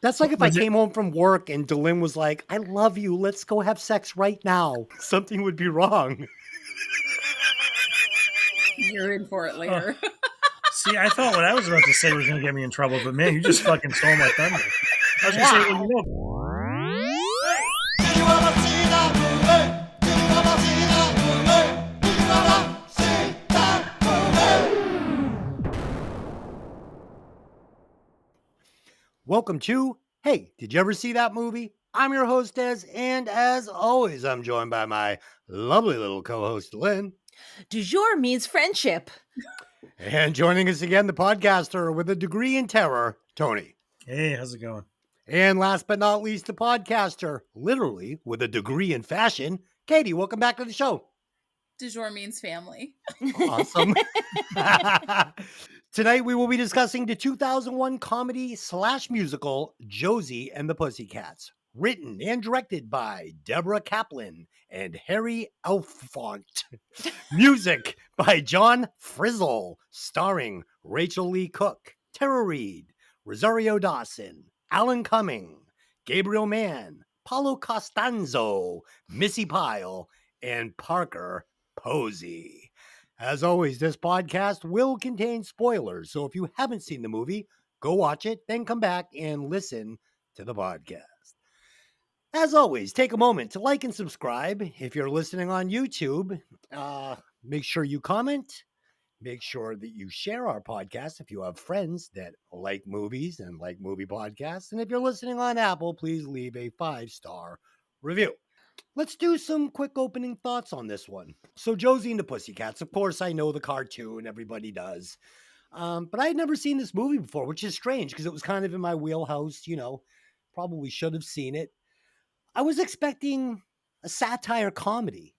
That's like if I came home from work and Dylan was like, I love you. Let's go have sex right now. Something would be wrong. You're in for it later. See, I thought what I was about to say was going to get me in trouble, but man, you just fucking stole my thunder. I was going to say, well, you know. Hey, did you ever see that movie? Did you ever see that movie? Did you ever see that movie? Welcome to Hey, did you ever see that movie? I'm your host, Des, and as always, I'm joined by my lovely little co-host, Lynn. Du jour means friendship. And joining us again, the podcaster with a degree in terror, Tony. Hey, how's it going? And last but not least, the podcaster, literally with a degree in fashion, Katie. Welcome back to the show. Du jour means family. Awesome. Tonight, we will be discussing the 2001 comedy/musical Josie and the Pussycats, written and directed by Deborah Kaplan and Harry Elfont. Music by John Frizzle, starring Rachael Leigh Cook, Tara Reid, Rosario Dawson, Alan Cumming, Gabriel Mann, Paulo Costanzo, Missy Pyle, and Parker Posey. As always, this podcast will contain spoilers, so if you haven't seen the movie, go watch it, then come back and listen to the podcast. As always, take a moment to like and subscribe. If you're listening on YouTube, make sure you comment. Make sure that you share our podcast if you have friends that like movies and like movie podcasts. And if you're listening on Apple, please leave a 5-star review. Let's do some quick opening thoughts on this one. So Josie and the Pussycats, of course, I know the cartoon, everybody does. But I had never seen this movie before, which is strange because it was kind of in my wheelhouse, probably should have seen it. I was expecting a satire comedy,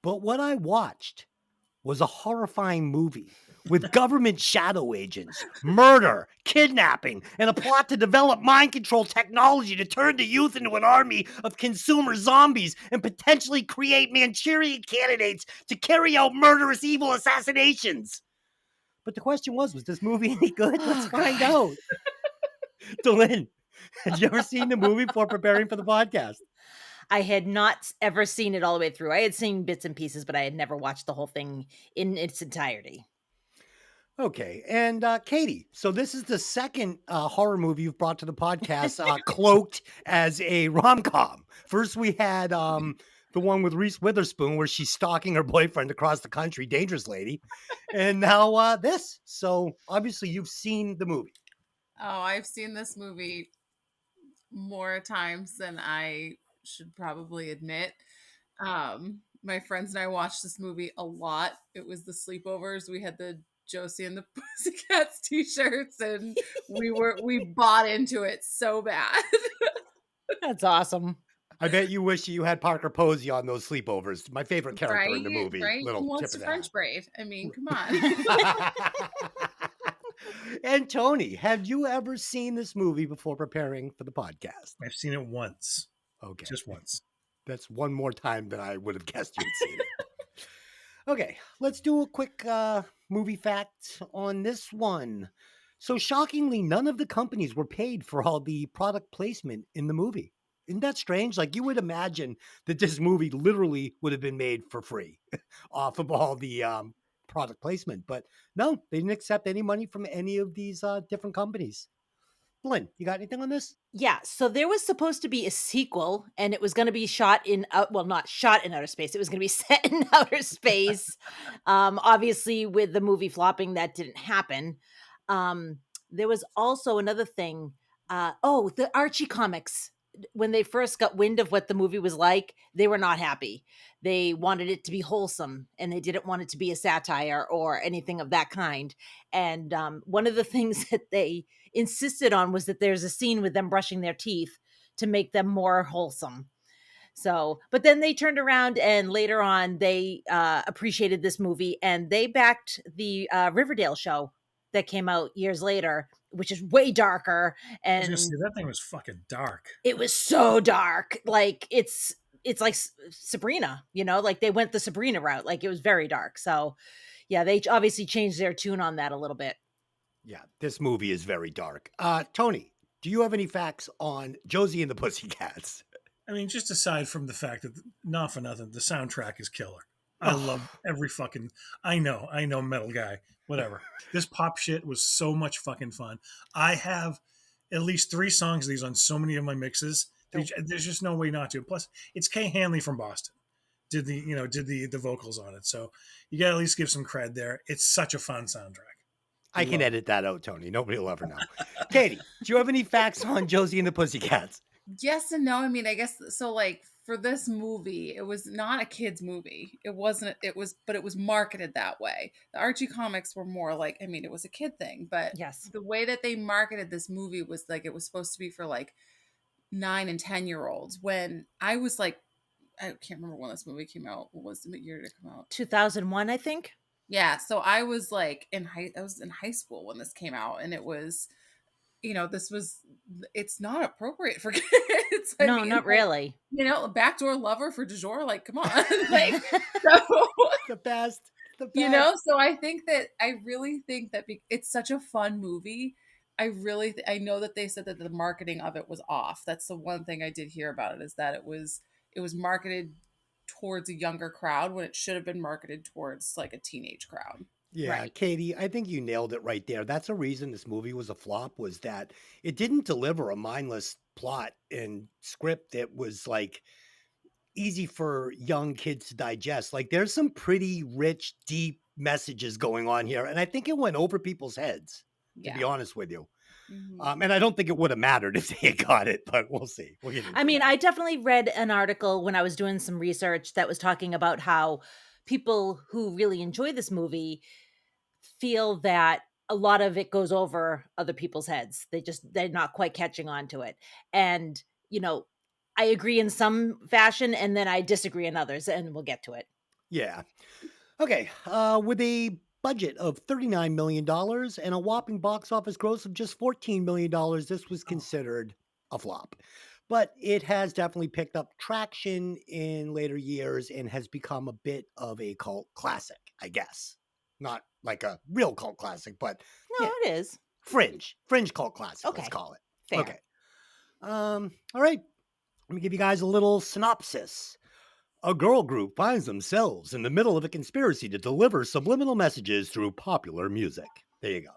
but what I watched was a horrifying movie with government shadow agents, murder, kidnapping, and a plot to develop mind control technology to turn the youth into an army of consumer zombies and potentially create Manchurian candidates to carry out murderous evil assassinations. But the question was this movie any good? Let's find out. Dylan, had you ever seen the movie before preparing for the podcast? I had not ever seen it all the way through. I had seen bits and pieces, but I had never watched the whole thing in its entirety. Okay. And Katie, so this is the second horror movie you've brought to the podcast cloaked as a rom-com. First, we had the one with Reese Witherspoon where she's stalking her boyfriend across the country, Dangerous Lady. And now this. So obviously you've seen the movie. Oh, I've seen this movie more times than I should probably admit. My friends and I watched this movie a lot. It was the sleepovers. We had the Josie and the Pussycats t-shirts and we bought into it so bad. That's awesome. I bet you wish you had Parker Posey on those sleepovers. My favorite character in the movie. Right? Little Who wants tip to of French that. braid? I mean, come on. And Tony, have you ever seen this movie before preparing for the podcast? I've seen it once. Okay. Just once. That's one more time than I would have guessed you had seen it. Okay, let's do a quick movie fact on this one. So shockingly, none of the companies were paid for all the product placement in the movie. Isn't that strange? Like you would imagine that this movie literally would have been made for free off of all the product placement. But no, they didn't accept any money from any of these different companies. Lynn, you got anything on this? Yeah, so there was supposed to be a sequel, and it was going to be shot in, not shot in outer space. It was going to be set in outer space. Obviously, with the movie flopping, that didn't happen. There was also another thing. The Archie comics. When they first got wind of what the movie was like, they were not happy. They wanted it to be wholesome, and they didn't want it to be a satire or anything of that kind. And one of the things that they insisted on was that there's a scene with them brushing their teeth to make them more wholesome. So, but then they turned around and later on they appreciated this movie and they backed the Riverdale show that came out years later, which is way darker. And that thing was fucking dark. It was so dark. Like it's like Sabrina, like they went the Sabrina route. Like it was very dark. So yeah, they obviously changed their tune on that a little bit. Yeah, this movie is very dark. Tony, do you have any facts on Josie and the Pussycats? I mean, just aside from the fact that, not for nothing, the soundtrack is killer. I Oh. love every fucking. I know, metal guy, whatever. This pop shit was so much fucking fun. I have at least 3 songs of these on so many of my mixes. There's just no way not to. Plus, it's Kay Hanley from Boston. Did the vocals on it, so you got to at least give some cred there. It's such a fun soundtrack. I can edit that out, Tony. Nobody will ever know. Katie, do you have any facts on Josie and the Pussycats? Yes and no. I mean, I guess so. Like for this movie, it was not a kids movie. It wasn't. It was, but it was marketed that way. The Archie comics were more like, I mean, it was a kid thing, but Yes. the way that they marketed this movie was like it was supposed to be for like 9 and 10-year-olds. When I was like, I can't remember when this movie came out. What was the year did it come out? 2001, I think. Yeah, so I was like I was in high school when this came out, and it was, it's not appropriate for kids. No, mean, not like, really. backdoor lover for du jour, like, come on. Like, so, The best. so I really think that it's such a fun movie. I know that they said that the marketing of it was off. That's the one thing I did hear about it, is that it was marketed towards a younger crowd when it should have been marketed towards like a teenage crowd. Yeah, Right. Katie, I think you nailed it right there. That's a reason this movie was a flop, was that it didn't deliver a mindless plot and script that was like easy for young kids to digest. Like there's some pretty rich, deep messages going on here. And I think it went over people's heads, to be honest with you. Mhm. And I don't think it would have mattered if they had got it, but we'll see. We'll get into I mean, that. I definitely read an article when I was doing some research that was talking about how people who really enjoy this movie feel that a lot of it goes over other people's heads. They're not quite catching on to it. And, I agree in some fashion and then I disagree in others, and we'll get to it. Yeah. Okay. With a budget of $39 million and a whopping box office gross of just $14 million, this was considered a flop. But it has definitely picked up traction in later years and has become a bit of a cult classic, I guess. Not like a real cult classic, but No, yeah, it is. fringe cult classic, let's Okay. call it. Fair. Okay. All right. Let me give you guys a little synopsis. A girl group finds themselves in the middle of a conspiracy to deliver subliminal messages through popular music. There you go.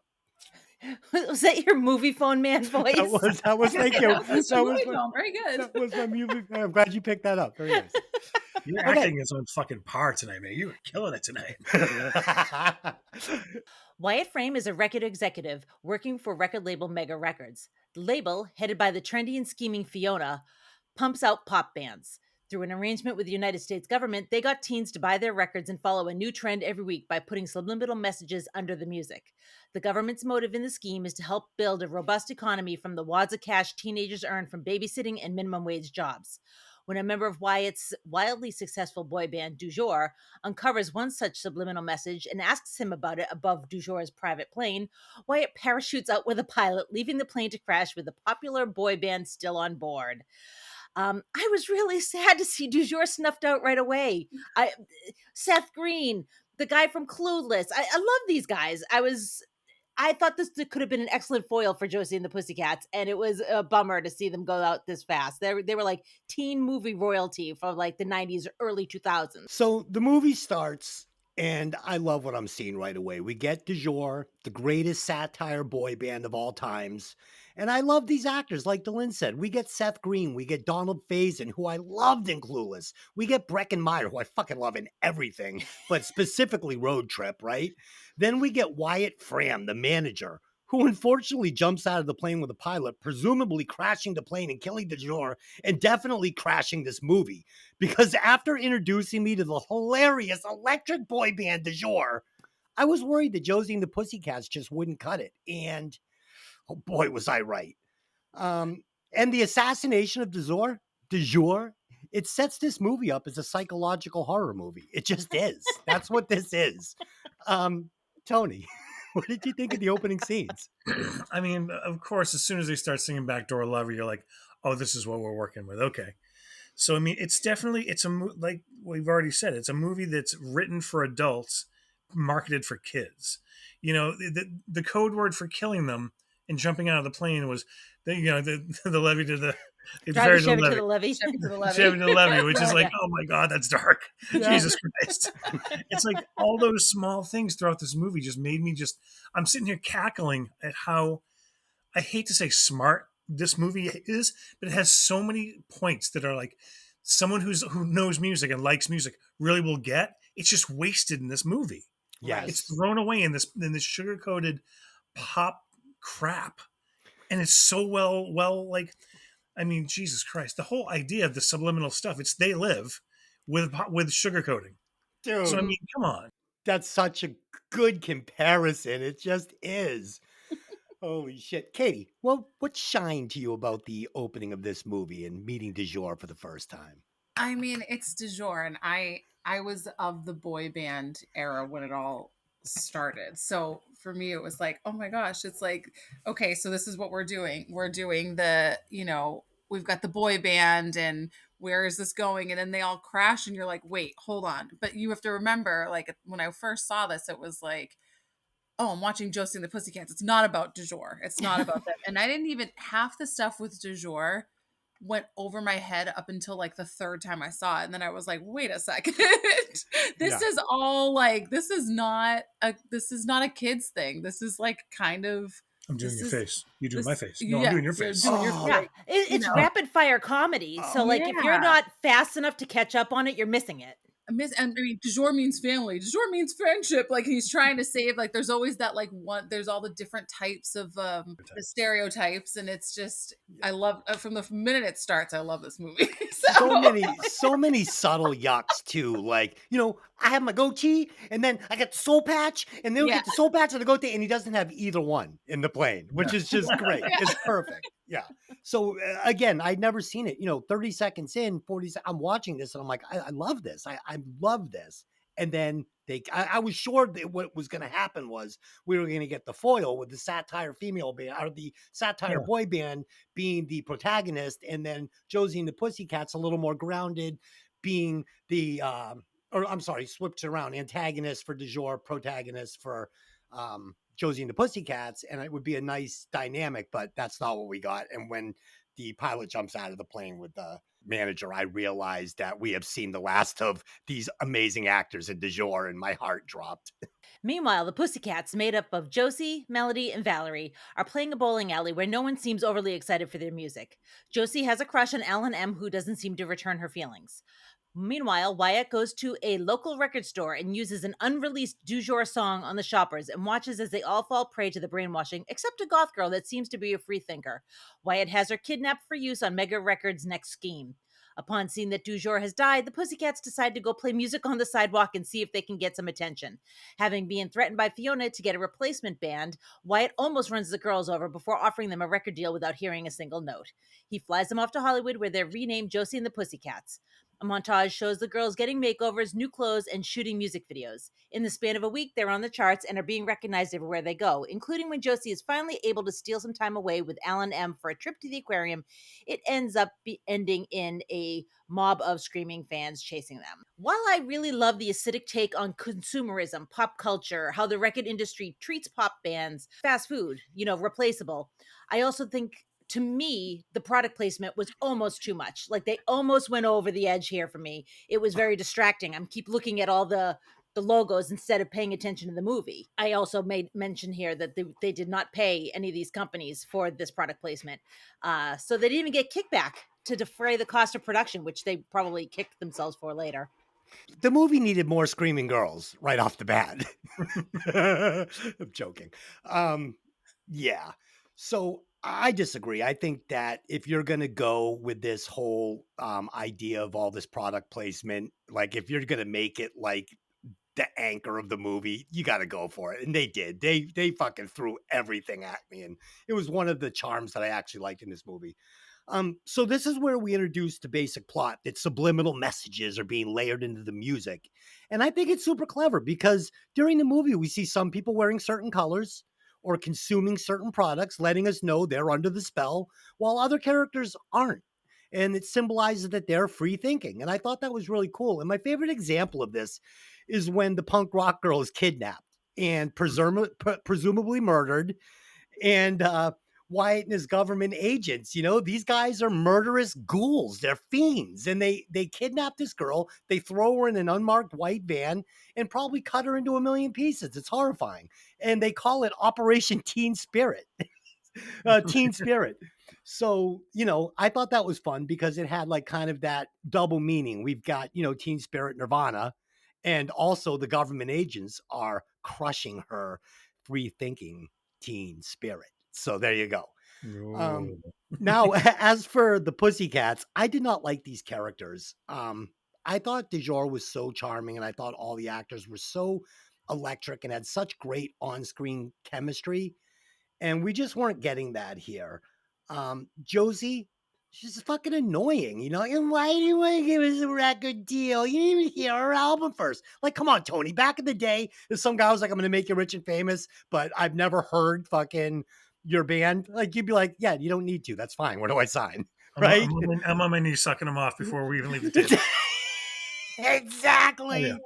Was that your movie phone man voice? That was thank you. That was movie my, film. Very good. that was my movie. I'm glad you picked that up. Very nice. Your Okay. acting is on fucking par tonight, man. You were killing it tonight. Wyatt Frame is a record executive working for record label Mega Records. The label, headed by the trendy and scheming Fiona, pumps out pop bands. Through an arrangement with the United States government, they got teens to buy their records and follow a new trend every week by putting subliminal messages under the music. The government's motive in the scheme is to help build a robust economy from the wads of cash teenagers earn from babysitting and minimum wage jobs. When a member of Wyatt's wildly successful boy band, Du Jour, uncovers one such subliminal message and asks him about it above Du Jour's private plane, Wyatt parachutes out with a pilot, leaving the plane to crash with the popular boy band still on board. I was really sad to see Du Jour snuffed out right away. Seth Green, the guy from Clueless. I love these guys. I thought this could have been an excellent foil for Josie and the Pussycats, and it was a bummer to see them go out this fast. They were like teen movie royalty from like the 90s, early 2000s. So the movie starts, and I love what I'm seeing right away. We get Du Jour, the greatest satire boy band of all times. And I love these actors, like Delyn said. We get Seth Green, we get Donald Faison, who I loved in Clueless. We get Breckin Meyer, who I fucking love in everything, but specifically Road Trip, right? Then we get Wyatt Frame, the manager, who unfortunately jumps out of the plane with a pilot, presumably crashing the plane and killing Du Jour, and definitely crashing this movie. Because after introducing me to the hilarious electric boy band Du Jour, I was worried that Josie and the Pussycats just wouldn't cut it. And oh boy, was I right. And the assassination of Du Jour, it sets this movie up as a psychological horror movie. It just is. That's what this is. Tony, what did you think of the opening scenes? I mean, of course, as soon as they start singing Backdoor Lover, you're like, oh, this is what we're working with. Okay. So, I mean, like we've already said, it's a movie that's written for adults, marketed for kids. The code word for killing them and jumping out of the plane was the levee to the Drive your Chevy to the levee. Chevy to the levee. Chevy to the levee, which is like, Yeah. oh my God, that's dark. Yeah. Jesus Christ. It's like all those small things throughout this movie just made me I'm sitting here cackling at how, I hate to say smart this movie is, but it has so many points that are like someone who knows music and likes music really will get. It's just wasted in this movie. Yes. It's thrown away in this sugar-coated pop crap. And it's so well, like, I mean, Jesus Christ, the whole idea of the subliminal stuff, it's they live with sugar coating. Dude, So I mean, come on. that's such a good comparison. It just is. Holy shit. Katie, well, what shined to you about the opening of this movie and meeting Du Jour for the first time? I mean, it's du jour, and I was of the boy band era when it all started. So for me, it was like, oh my gosh, it's like, okay, so this is what we're doing. We're doing we've got the boy band, and where is this going? And then they all crash, and you're like, wait, hold on. But you have to remember, like, when I first saw this, it was like, oh, I'm watching Josie and the Pussycats. It's not about du jour. It's not about them. And I didn't even, half the stuff with du jour went over my head up until like the third time I saw it. And then I was like, wait a second. This is all like, this is not a kid's thing. This is like kind of, I'm doing this your is- face. You do this- my face. No, yeah, I'm doing your you're face. doing your Oh. Yeah, face. it's know. rapid fire comedy. So, like, if you're Yeah. not fast enough to catch up on it, you're missing it. And I mean, du jour means family. Du jour means friendship. Like he's trying to save. Like there's always that like one. There's all the different types of the stereotypes, and it's just I love from the minute it starts. I love this movie. So many subtle yucks too. Like, I have my goatee, and then I got the soul patch, and then we Yeah. get the soul patch and the goatee, and he doesn't have either one in the plane, which is just great. It's perfect. Yeah. So again, I'd never seen it. 30 seconds in, 40 seconds, I'm watching this, and I'm like, I love this. I love this. And then I was sure that what was going to happen was we were going to get the foil with the satire female band or the satire boy band being the protagonist, and then Josie and the Pussycats a little more grounded, being the switched around, antagonist for du jour, protagonist for Josie and the Pussycats, and it would be a nice dynamic, but that's not what we got. And when the pilot jumps out of the plane with the manager, I realized that we have seen the last of these amazing actors in du jour, and my heart dropped. Meanwhile, the Pussycats, made up of Josie, Melody, and Valerie, are playing a bowling alley where no one seems overly excited for their music. Josie has a crush on Alan M., who doesn't seem to return her feelings. Meanwhile, Wyatt goes to a local record store and uses an unreleased du jour song on the shoppers and watches as they all fall prey to the brainwashing, except a goth girl that seems to be a free thinker. Wyatt has her kidnapped for use on Mega Records' next scheme. Upon seeing that du jour has died, the Pussycats decide to go play music on the sidewalk and see if they can get some attention. Having been threatened by Fiona to get a replacement band, Wyatt almost runs the girls over before offering them a record deal without hearing a single note. He flies them off to Hollywood, where they're renamed Josie and the Pussycats. A montage shows the girls getting makeovers, new clothes, and shooting music videos. In the span of a week, they're on the charts and are being recognized everywhere they go, including when Josie is finally able to steal some time away with Alan M. for a trip to the aquarium. It ends up ending in a mob of screaming fans chasing them. While I really love the acidic take on consumerism, pop culture, how the record industry treats pop bands, fast food, replaceable, I also think, to me, the product placement was almost too much. Like, they almost went over the edge here for me. It was very distracting. I'm keep looking at all the logos instead of paying attention to the movie. I also made mention here that they did not pay any of these companies for this product placement. So they didn't even get kickback to defray the cost of production, which they probably kicked themselves for later. The movie needed more screaming girls right off the bat. I'm joking. Yeah. So I disagree. I think that if you're going to go with this whole idea of all this product placement, like if you're going to make it like the anchor of the movie, you got to go for it. And they did. They fucking threw everything at me. And it was one of the charms that I actually liked in this movie. So this is where we introduce the basic plot, that subliminal messages are being layered into the music. And I think it's super clever because during the movie, we see some people wearing certain colors or consuming certain products, letting us know they're under the spell, while other characters aren't. And it symbolizes that they're free thinking. And I thought that was really cool. And my favorite example of this is when the punk rock girl is kidnapped and presumably murdered. and Wyatt and his government agents. You know, these guys are murderous ghouls. They're fiends, and they kidnap this girl. They throw her in an unmarked white van and probably cut her into a million pieces. It's horrifying, and they call it Operation Teen Spirit. Teen Spirit. So, you know, I thought that was fun because it had like kind of that double meaning. We've got, you know, Teen Spirit Nirvana, and also the government agents are crushing her free thinking teen spirit. So there you go. No. Now, as for the Pussycats, I did not like these characters. I thought DeJour was so charming, and I thought all the actors were so electric and had such great on screen chemistry, and we just weren't getting that here. Josie, she's fucking annoying, you know. And why do you want to give us a record deal? You didn't even hear her album first. Like, come on, Tony. Back in the day, if some guy was like, "I'm going to make you rich and famous," but I've never heard fucking your band, like you'd be like, "Yeah, you don't need to. That's fine. Where do I sign?" Right? I'm on my knees sucking them off before we even leave the table. Exactly. Oh,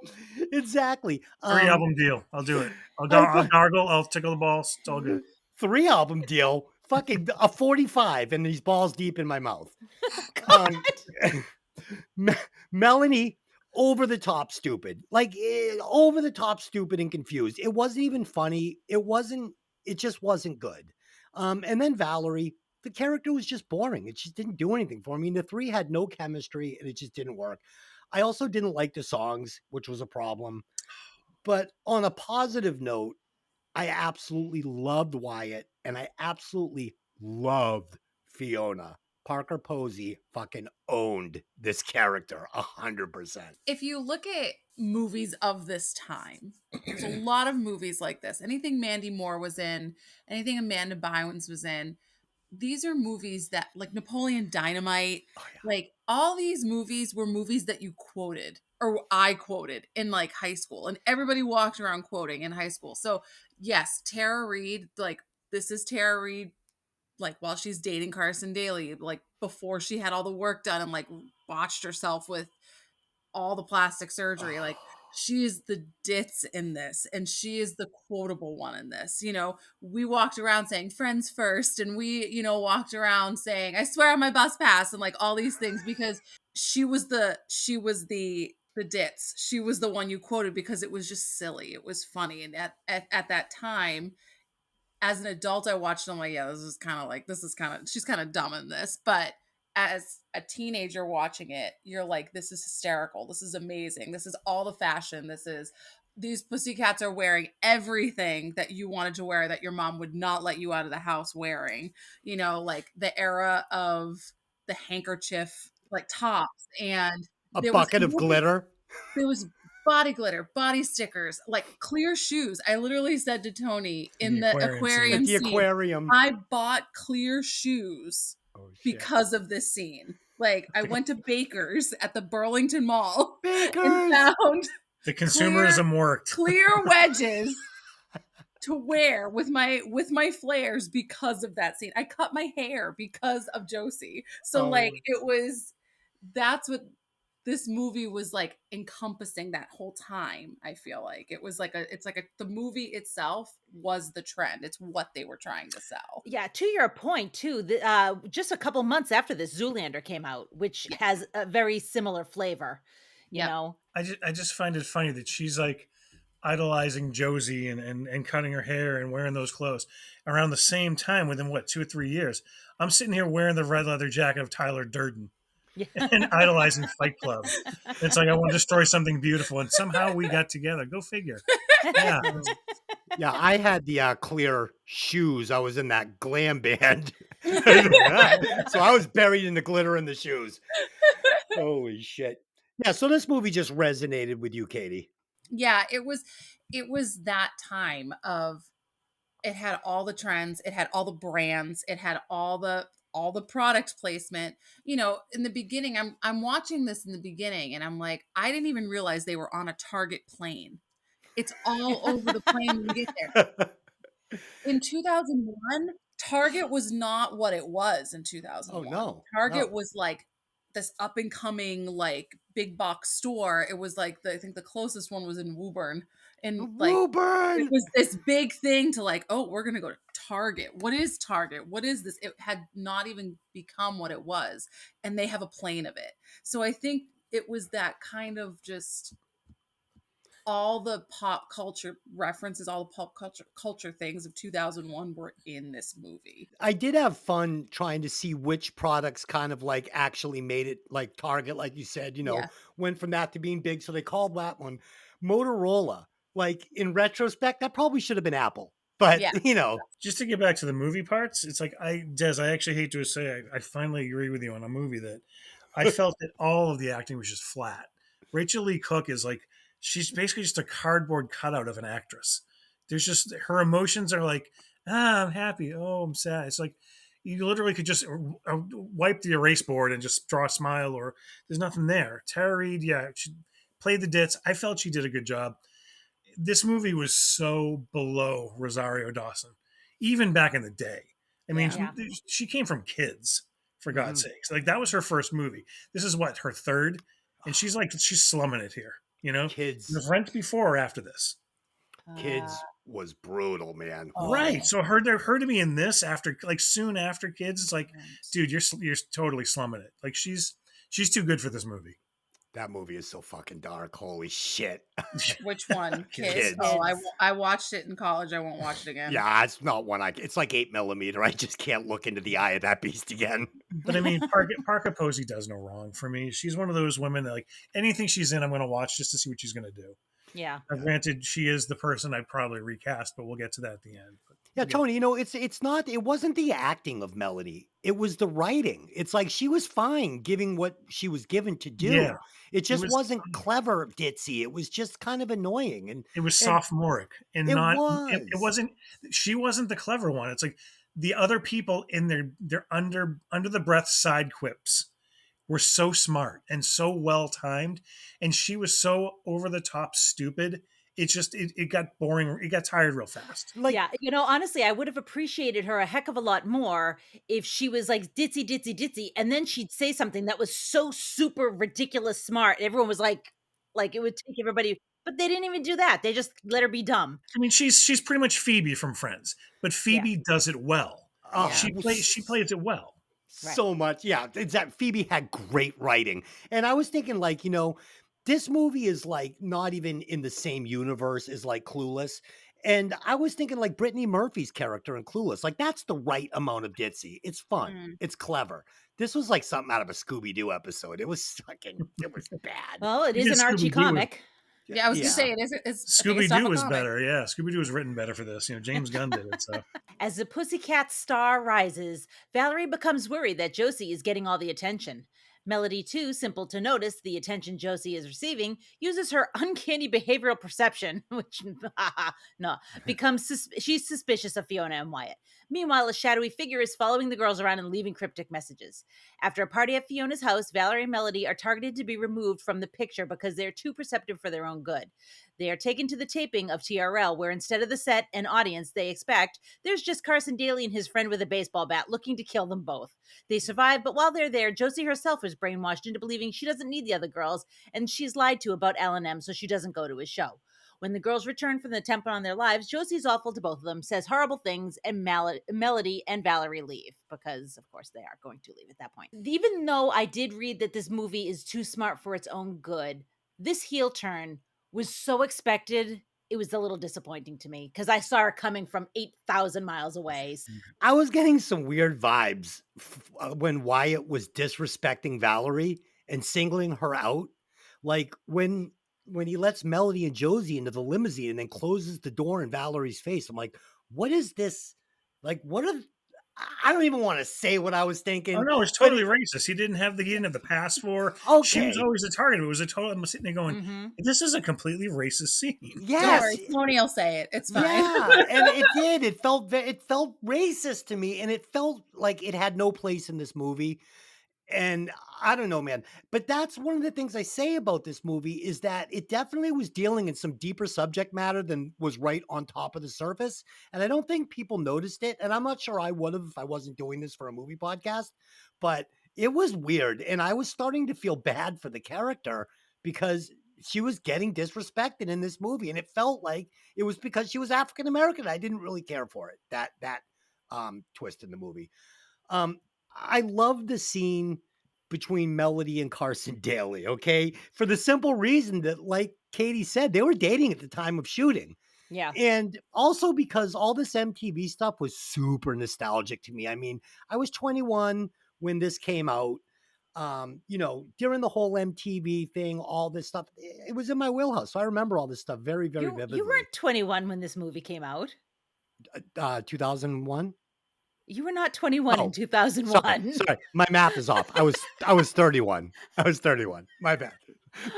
Exactly. 3-album deal. I'll do it. I'll gargle. I'll tickle the balls. It's all good. 3-album deal. Fucking a 45 and these balls deep in my mouth. Melanie, over the top stupid. Like over the top stupid and confused. It wasn't even funny. It just wasn't good. And then Valerie, the character was just boring. It just didn't do anything for me. And the three had no chemistry and it just didn't work. I also didn't like the songs, which was a problem. But on a positive note, I absolutely loved Wyatt and I absolutely loved Fiona. Parker Posey fucking owned this character 100%. If you look at movies of this time, there's a lot of movies like this. Anything Mandy Moore was in, anything Amanda Bynes was in, these are movies that, like Napoleon Dynamite, like all these movies were movies that you quoted or I quoted in like high school, and everybody walked around quoting in high school. So yes, Tara Reid, like this is Tara Reid, like while she's dating Carson Daly, like before she had all the work done and like watched herself with all the plastic surgery. Like she is the ditz in this, and she is the quotable one in this. You know, we walked around saying friends first, and we, you know, walked around saying I swear on my bus pass and like all these things because she was the ditz. She was the one you quoted because it was just silly. It was funny. And at that time, as an adult, I watched it. I'm like, yeah, she's kind of dumb in this. But as a teenager watching it, you're like, this is hysterical. This is amazing. This is all the fashion. These Pussycats are wearing everything that you wanted to wear that your mom would not let you out of the house wearing. You know, like the era of the handkerchief, like tops, and a bucket of glitter. There was body glitter, body stickers, like clear shoes. I literally said to Tony in the aquarium scene, I bought clear shoes because of this scene. Like I went to Baker's at the Burlington Mall and found the consumerism worked. Clear wedges to wear with my flares because of that scene. I cut my hair because of Josie. So that's what this movie was like encompassing that whole time. I feel like it was the movie itself was the trend. It's what they were trying to sell. Yeah, to your point too, just a couple months after this, Zoolander came out, which has a very similar flavor. You know, I just find it funny that she's like idolizing Josie and cutting her hair and wearing those clothes around the same time within 2 or 3 years. I'm sitting here wearing the red leather jacket of Tyler Durden. And idolizing Fight Club. It's like I want to destroy something beautiful, and somehow we got together. Go figure. Yeah, yeah. I had the clear shoes. I was in that glam band, so I was buried in the glitter in the shoes. Holy shit! Yeah. So this movie just resonated with you, Katie. Yeah, it was that time of. It had all the trends. It had all the brands. It had all the product placement. You know, in the beginning, I'm watching this in the beginning and I'm like, I didn't even realize they were on a Target plane. It's all over the plane when you get there. In 2001, Target was not what it was in 2001. Oh no. Target was like this up and coming like big box store. It was like I think the closest one was in Woburn, and like it Woburn. was this big thing to like, oh, we're gonna go to Target. What is Target? What is this? It had not even become what it was, and they have a plane of it. So I think it was that kind of just all the pop culture references, all the pop culture things of 2001 were in this movie. I did have fun trying to see which products kind of like actually made it like Target, like you said, Yeah. went from that to being big. So they called that one Motorola. Like in retrospect, that probably should have been Apple. But Yeah. Just to get back to the movie parts, it's like Des, I actually hate to say I finally agree with you on a movie that I felt that all of the acting was just flat. Rachael Leigh Cook is like, she's basically just a cardboard cutout of an actress. There's just, her emotions are like, I'm happy. Oh, I'm sad. It's like, you literally could just wipe the erase board and just draw a smile, or there's nothing there. Tara Reid, yeah, she played the ditz. I felt she did a good job. This movie was so below Rosario Dawson, even back in the day. I mean, Yeah. she came from Kids, for God's sakes. Like, that was her first movie. This is what, her third? And she's slumming it here, Kids. The Rent before or after this? Kids was brutal, man. Right. So her to be in this after, like, soon after Kids, it's like, dude, you're totally slumming it. Like, she's too good for this movie. That movie is so fucking dark. Holy shit. Which one? Kids. Oh, I watched it in college. I won't watch it again. Yeah, it's not one it's like 8mm. I just can't look into the eye of that beast again. But I mean, Parker Posey does no wrong for me. She's one of those women that, like, anything she's in, I'm going to watch just to see what she's going to do. Yeah. Granted, she is the person I'd probably recast, but we'll get to that at the end. But, yeah, Tony, it wasn't the acting of Melody. It was the writing. It's like she was fine giving what she was given to do. Yeah. It just wasn't clever, ditzy. It was just kind of annoying. And it was sophomoric and it wasn't, she wasn't the clever one. It's like the other people in their under the breath side quips were so smart and so well timed, and she was so over the top stupid. It's just it got boring. It got tired real fast. Like, yeah, honestly, I would have appreciated her a heck of a lot more if she was like ditzy, and then she'd say something that was so super ridiculous smart. Everyone was like it would take everybody, but they didn't even do that. They just let her be dumb. I mean, she's pretty much Phoebe from Friends, but Phoebe does it well. She plays it well. So much. Yeah. It's that Phoebe had great writing. And I was thinking, like, this movie is like not even in the same universe as like Clueless. And I was thinking like Brittany Murphy's character in Clueless, like that's the right amount of ditzy. It's fun. It's clever. This was like something out of a Scooby-Doo episode. It was bad. Well, it is an Archie comic. Yeah, I was going to say, it's Scooby-Doo was better. Yeah, Scooby-Doo was written better for this. James Gunn did it. So as the Pussycats star rises, Valerie becomes worried that Josie is getting all the attention. Melody, too simple to notice the attention Josie is receiving, uses her uncanny behavioral perception, which, she's suspicious of Fiona and Wyatt. Meanwhile, a shadowy figure is following the girls around and leaving cryptic messages. After a party at Fiona's house, Valerie and Melody are targeted to be removed from the picture because they're too perceptive for their own good. They are taken to the taping of TRL, where instead of the set and audience they expect, there's just Carson Daly and his friend with a baseball bat looking to kill them both. They survive, but while they're there, Josie herself is brainwashed into believing she doesn't need the other girls, and she's lied to about L&M, so she doesn't go to his show. When the girls return from the attempt on their lives, Josie's awful to both of them, says horrible things, and Melody and Valerie leave, because, of course, they are going to leave at that point. Even though I did read that this movie is too smart for its own good, this heel turn was so expected, it was a little disappointing to me, because I saw her coming from 8,000 miles away. I was getting some weird vibes when Wyatt was disrespecting Valerie and singling her out. Like, when he lets Melody and Josie into the limousine and then closes the door in Valerie's face. I'm like, what is this? Like, I don't even want to say what I was thinking. Oh no, it's totally racist. He didn't have the pass for. Okay. She was always the target. It was a total. I'm sitting there going, this is a completely racist scene. Yes, Tony will say it. It's fine. Yeah, and it did. It felt racist to me, and it felt like it had no place in this movie. And I don't know, man, but that's one of the things I say about this movie is that it definitely was dealing in some deeper subject matter than was right on top of the surface. And I don't think people noticed it. And I'm not sure I would have if I wasn't doing this for a movie podcast, but it was weird, and I was starting to feel bad for the character because she was getting disrespected in this movie, and it felt like it was because she was African American. I didn't really care for it, that twist in the movie. Um, I love the scene between Melody and Carson Daly, okay? For the simple reason that, like Katie said, they were dating at the time of shooting. Yeah. And also because all this MTV stuff was super nostalgic to me. I mean, I was 21 when this came out. During the whole MTV thing, all this stuff, it was in my wheelhouse. So I remember all this stuff very, very You vividly. weren't 21 when this movie came out. 2001. You were not 21 in Oh, 2001. Sorry, my math is off. I was 31. I was 31. My bad.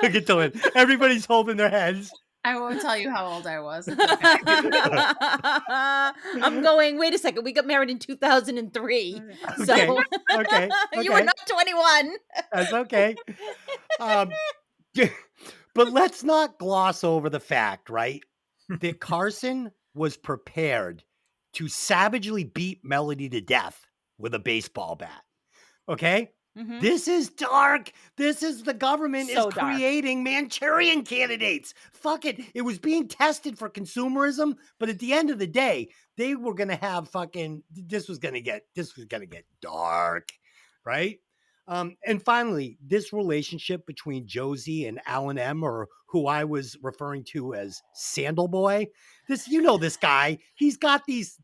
Look at Dylan. Everybody's holding their heads. I won't tell you how old I was. It's okay. I'm going, wait a second. We got married in 2003. So Okay. you were not 21. That's okay. But let's not gloss over the fact, right, that Carson was prepared to savagely beat Melody to death with a baseball bat. Okay? Mhm. This is dark. This is the government So is dark. creating Manchurian candidates. Fuck it. It was being tested for consumerism, but at the end of the day, they were gonna have this was gonna get dark, right? And finally, this relationship between Josie and Alan M, or who I was referring to as Sandal Boy. This guy. He's got these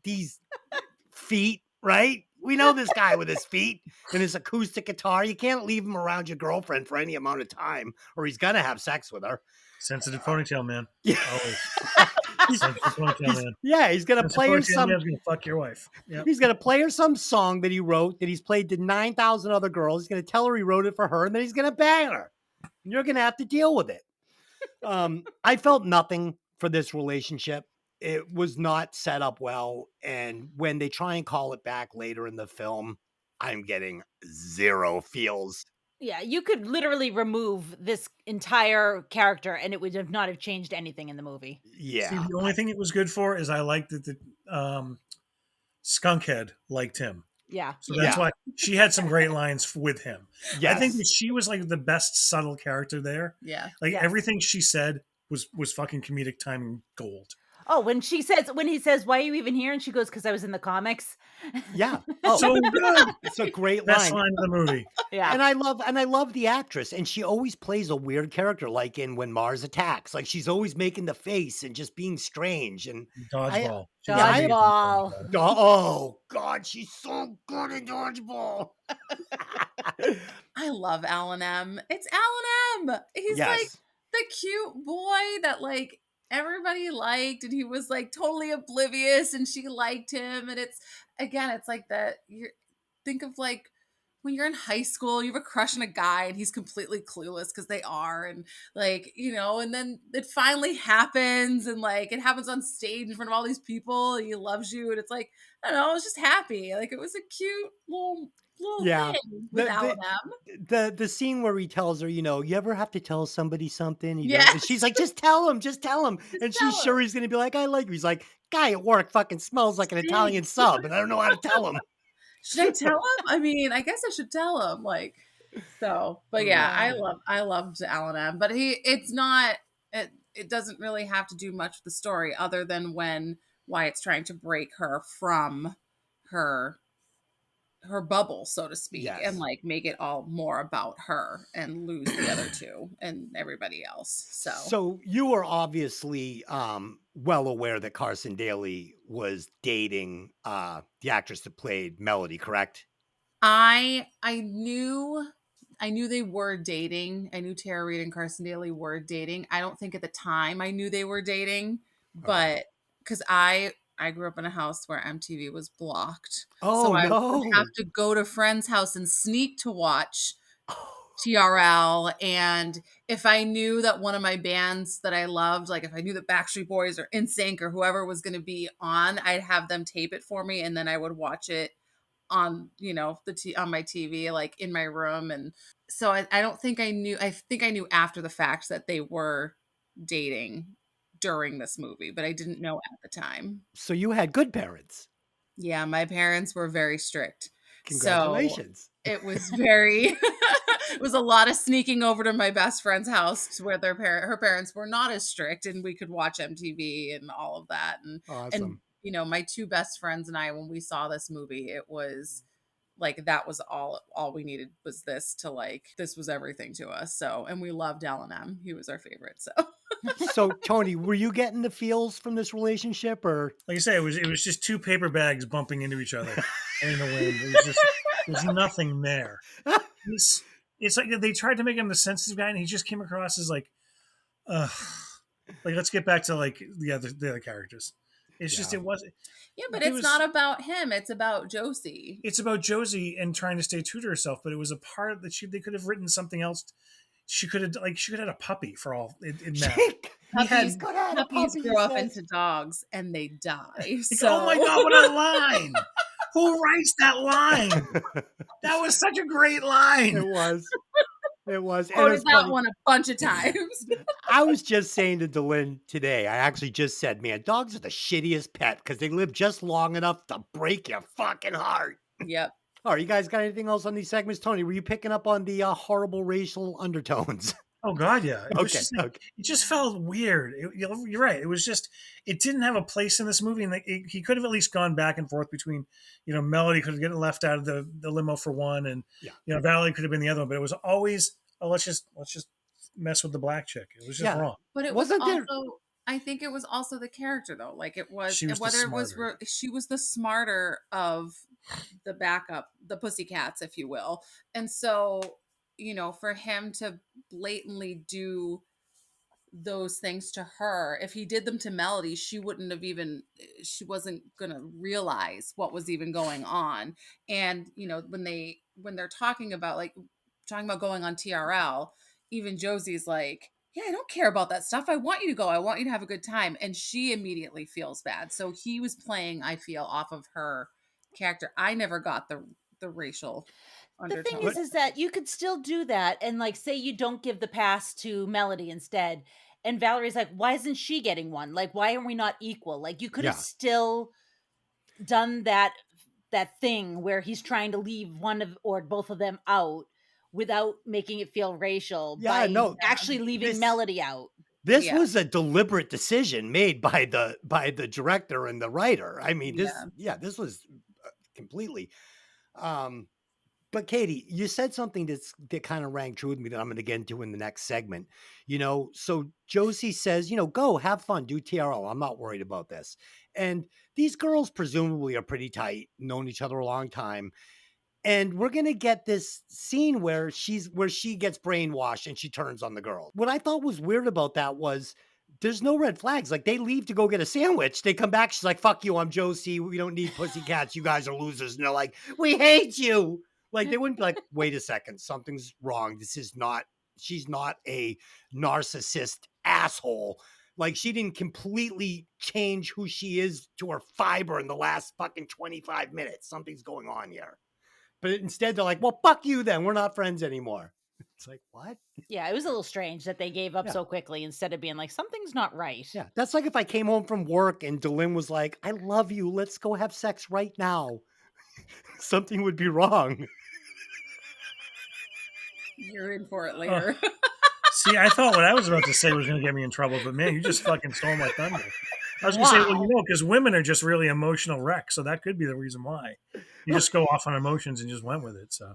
feet, right? We know this guy with his feet and his acoustic guitar. You can't leave him around your girlfriend for any amount of time, or he's gonna have sex with her. Sensitive ponytail, man. Yeah. Always. Sensitive ponytail, man. Yeah, he's gonna Sensitive play her ponytail some. man's gonna fuck your wife. Yep. He's gonna play her some song that he wrote that he's played to 9,000 other girls. He's gonna tell her he wrote it for her, and then he's gonna bang her. And you're gonna have to deal with it. I felt nothing for this relationship. It was not set up well, and when they try and call it back later in the film, I'm getting zero feels. Yeah, you could literally remove this entire character and it would have not have changed anything in the movie. Yeah. See, the only thing it was good for is I liked that the Skunkhead liked him. Yeah. So that's Yeah. why she had some great lines with him. Yes. I think that she was like the best subtle character there. Yeah. Like Yes. everything she said was fucking comedic timing gold. Oh, when he says, "Why are you even here?" and she goes, "Because I was in the comics." Yeah. Oh, So good. it's a great Best line. line of the movie. Yeah. And I love the actress, and she always plays a weird character, like in When Mars Attacks. Like she's always making the face and just being strange. And Dodgeball. She Yeah, was amazing in Dodgeball. oh God, she's so good at dodgeball. I love Alan M. It's Alan M. He's like the cute boy that like everybody liked, and he was like totally oblivious, and she liked him. And it's like that. Think of like when you're in high school, you have a crush on a guy, and he's completely clueless because they are, and like and then it finally happens, and like it happens on stage in front of all these people, and he loves you, and it's like I don't know, I was just happy. Like it was a cute little Yeah. thing with Alan M. The scene where he tells her, you ever have to tell somebody something? Yes. And she's like, just tell him. And tell she's sure he's going to be like, I like you. He's like, guy at work fucking smells like an Italian sub, and I don't know how to tell him. Should I tell him? I mean, I guess I should tell him. Like, so, but yeah, I loved Alan M. But it doesn't really have to do much with the story other than when Wyatt's trying to break her from her bubble, so to speak, Yes. and like make it all more about her and lose the other two and everybody else. So you were obviously well aware that Carson Daly was dating the actress that played Melody, correct? I knew they were dating. I knew Tara Reid and Carson Daly were dating. I don't think at the time I knew they were dating, but because I grew up in a house where MTV was blocked. Oh, so I no. would have to go to friends' house and sneak to watch TRL. And if I knew that one of my bands that I loved, like if I knew that Backstreet Boys or NSYNC or whoever was going to be on, I'd have them tape it for me, and then I would watch it on on my TV, like in my room. And so I don't think I knew. I think I knew after the fact that they were dating during this movie, but I didn't know at the time. So you had good parents. Yeah, my parents were very strict. Congratulations. So it was very, it was a lot of sneaking over to my best friend's house where her parents were not as strict, and we could watch MTV and all of that. And Awesome. you know, my two best friends and I, when we saw this movie, it was like that was all we needed was this to like this was everything to us. So, and we loved L&M. He was our favorite. So So, Tony, were you getting the feels from this relationship, or Like I say, it was just two paper bags bumping into each other in the wind. There's nothing there. It's like they tried to make him the sensitive guy, and he just came across as like let's get back to like the other characters. It's just Yeah. it wasn't. yeah, but It it's was- not about him. It's about Josie. It's about Josie and trying to stay true to herself, but it was a part that they could have written something else. She could have had a puppy for all it mattered. Puppies, could have had a puppies puppy, grow up he says. into dogs and they die. Like, So oh my god, what a line! Who writes that line? That was such a great line. It was. It was. And quoted it's that funny. one a bunch of times. I was just saying to Delyn today, I actually just said, man, dogs are the shittiest pet because they live just long enough to break your fucking heart. Yep. All right, you guys got anything else on these segments? Tony, were you picking up on the horrible racial undertones? Oh god, yeah. It was Okay, just like, okay. it just felt weird. You're right. It was just it didn't have a place in this movie, and he could have at least gone back and forth between, Melody could have gotten left out of the limo for one, and Yeah. Valerie could have been the other one. But it was always let's just mess with the black chick. It was just Yeah. wrong. But it Wasn't was there- also, I think it was also the character though. Like it was, She was the whether it was, smarter. she was the smarter of the backup, the Pussycats, if you will. And so, for him to blatantly do those things to her, if he did them to Melody, she wasn't going to realize what was even going on. And, when they're talking about going on TRL, even Josie's like, yeah, I don't care about that stuff. I want you to go. I want you to have a good time. And she immediately feels bad. So he was playing, I feel, off of her character. I never got the racial The thing undertone. is that you could still do that and like say you don't give the pass to Melody instead. And Valerie's like, why isn't she getting one? Like, why are we not equal? Like you could have Yeah. still done that thing where he's trying to leave one of or both of them out without making it feel racial Yeah, by no, actually leaving this- Melody out. This Yeah. was a deliberate decision made by the director and the writer. I mean, this was completely. But Katie, you said something that kind of rang true with me that I'm going to get into in the next segment. So Josie says, go have fun, do TRO. I'm not worried about this. And these girls presumably are pretty tight, known each other a long time. And we're going to get this scene where she gets brainwashed and she turns on the girl. What I thought was weird about that was there's no red flags. Like they leave to go get a sandwich. They come back. She's like, fuck you. I'm Josie. We don't need Pussycats. You guys are losers. And they're like, we hate you. Like they wouldn't be like, wait a second. Something's wrong. She's not a narcissist asshole. Like she didn't completely change who she is to her fiber in the last fucking 25 minutes. Something's going on here. But instead, they're like, well, fuck you then. We're not friends anymore. It's like, what? Yeah, it was a little strange that they gave up Yeah. so quickly instead of being like, something's not right. Yeah. That's like if I came home from work and Delyn was like, I love you. Let's go have sex right now. Something would be wrong. You're in for it later. See, I thought what I was about to say was going to get me in trouble, but man, you just fucking stole my thunder. I was going to say, well, because women are just really emotional wrecks, so that could be the reason why. You just go off on emotions and just went with it. So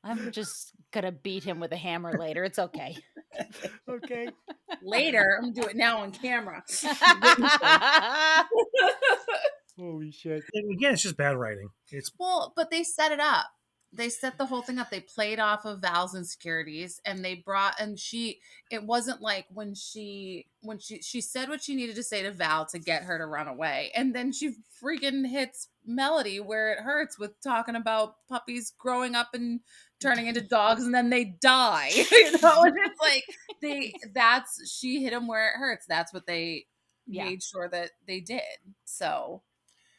I'm just gonna beat him with a hammer later. It's okay. Okay. Later, I'm gonna do it now on camera. Holy shit. and again, it's just bad writing. It's Well, but they set it up. They set the whole thing up. They played off of Val's insecurities, and it wasn't like when she said what she needed to say to Val to get her to run away, and then she freaking hits Melody where it hurts with talking about puppies growing up and turning into dogs, and then they die. And it's like she hit him where it hurts. That's what they made sure that they did. So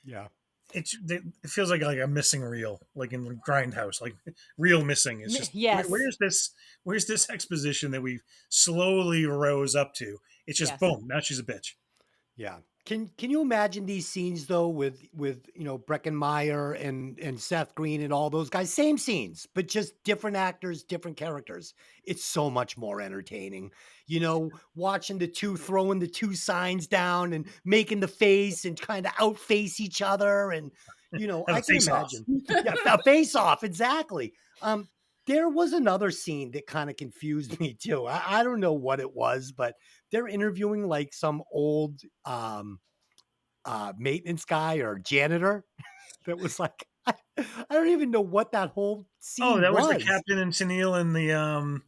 Yeah. it feels like a missing reel, like in the Grindhouse, like reel missing. It's just Yes. where's this exposition that we slowly rose up to? It's just Yes. boom, now she's a bitch. Yeah. Can you imagine these scenes though with Breckenmeyer and Seth Green and all those guys? Same scenes, but just different actors, different characters. It's so much more entertaining. Watching the two throwing the two signs down and making the face and kind of outface each other, and Have I a can face-off. imagine. Yeah, a face off, exactly. There was another scene that kind of confused me too. I don't know what it was, but they're interviewing like some old maintenance guy or janitor that was like I don't even know what that whole Oh, scene that was the was. Captain and Tennille and the it was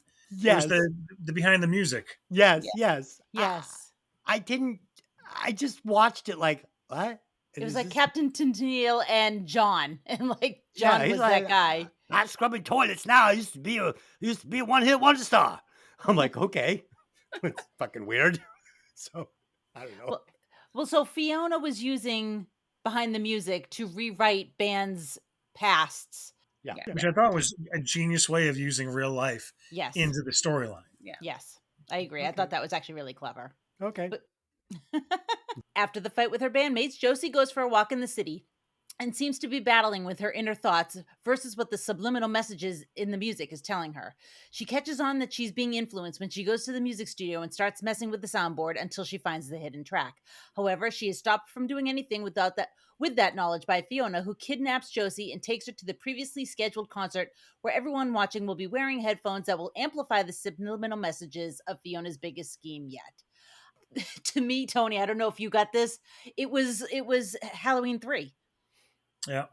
Yes. the behind the music. Yes. Yes. Yes. I didn't I just watched it like, what? It was Is like this- Captain Tennille and John, and like Yeah, John he's was like, that guy. Not scrubbing toilets now. I used to be a one-hit wonder star. I'm like, okay. It's fucking weird. So I don't know. Well, so Fiona was using behind the music to rewrite bands' pasts. Yeah. Which I thought was a genius way of using real life Yes. into the storyline. Yes. I agree. I Okay. thought that was actually really clever. Okay. But- After the fight with her bandmates, Josie goes for a walk in the city and seems to be battling with her inner thoughts versus what the subliminal messages in the music is telling her. She catches on that she's being influenced when she goes to the music studio and starts messing with the soundboard until she finds the hidden track. However, she is stopped from doing anything with that knowledge by Fiona, who kidnaps Josie and takes her to the previously scheduled concert where everyone watching will be wearing headphones that will amplify the subliminal messages of Fiona's biggest scheme yet. To me, Tony, I don't know if you got this. It was Halloween 3. Yeah.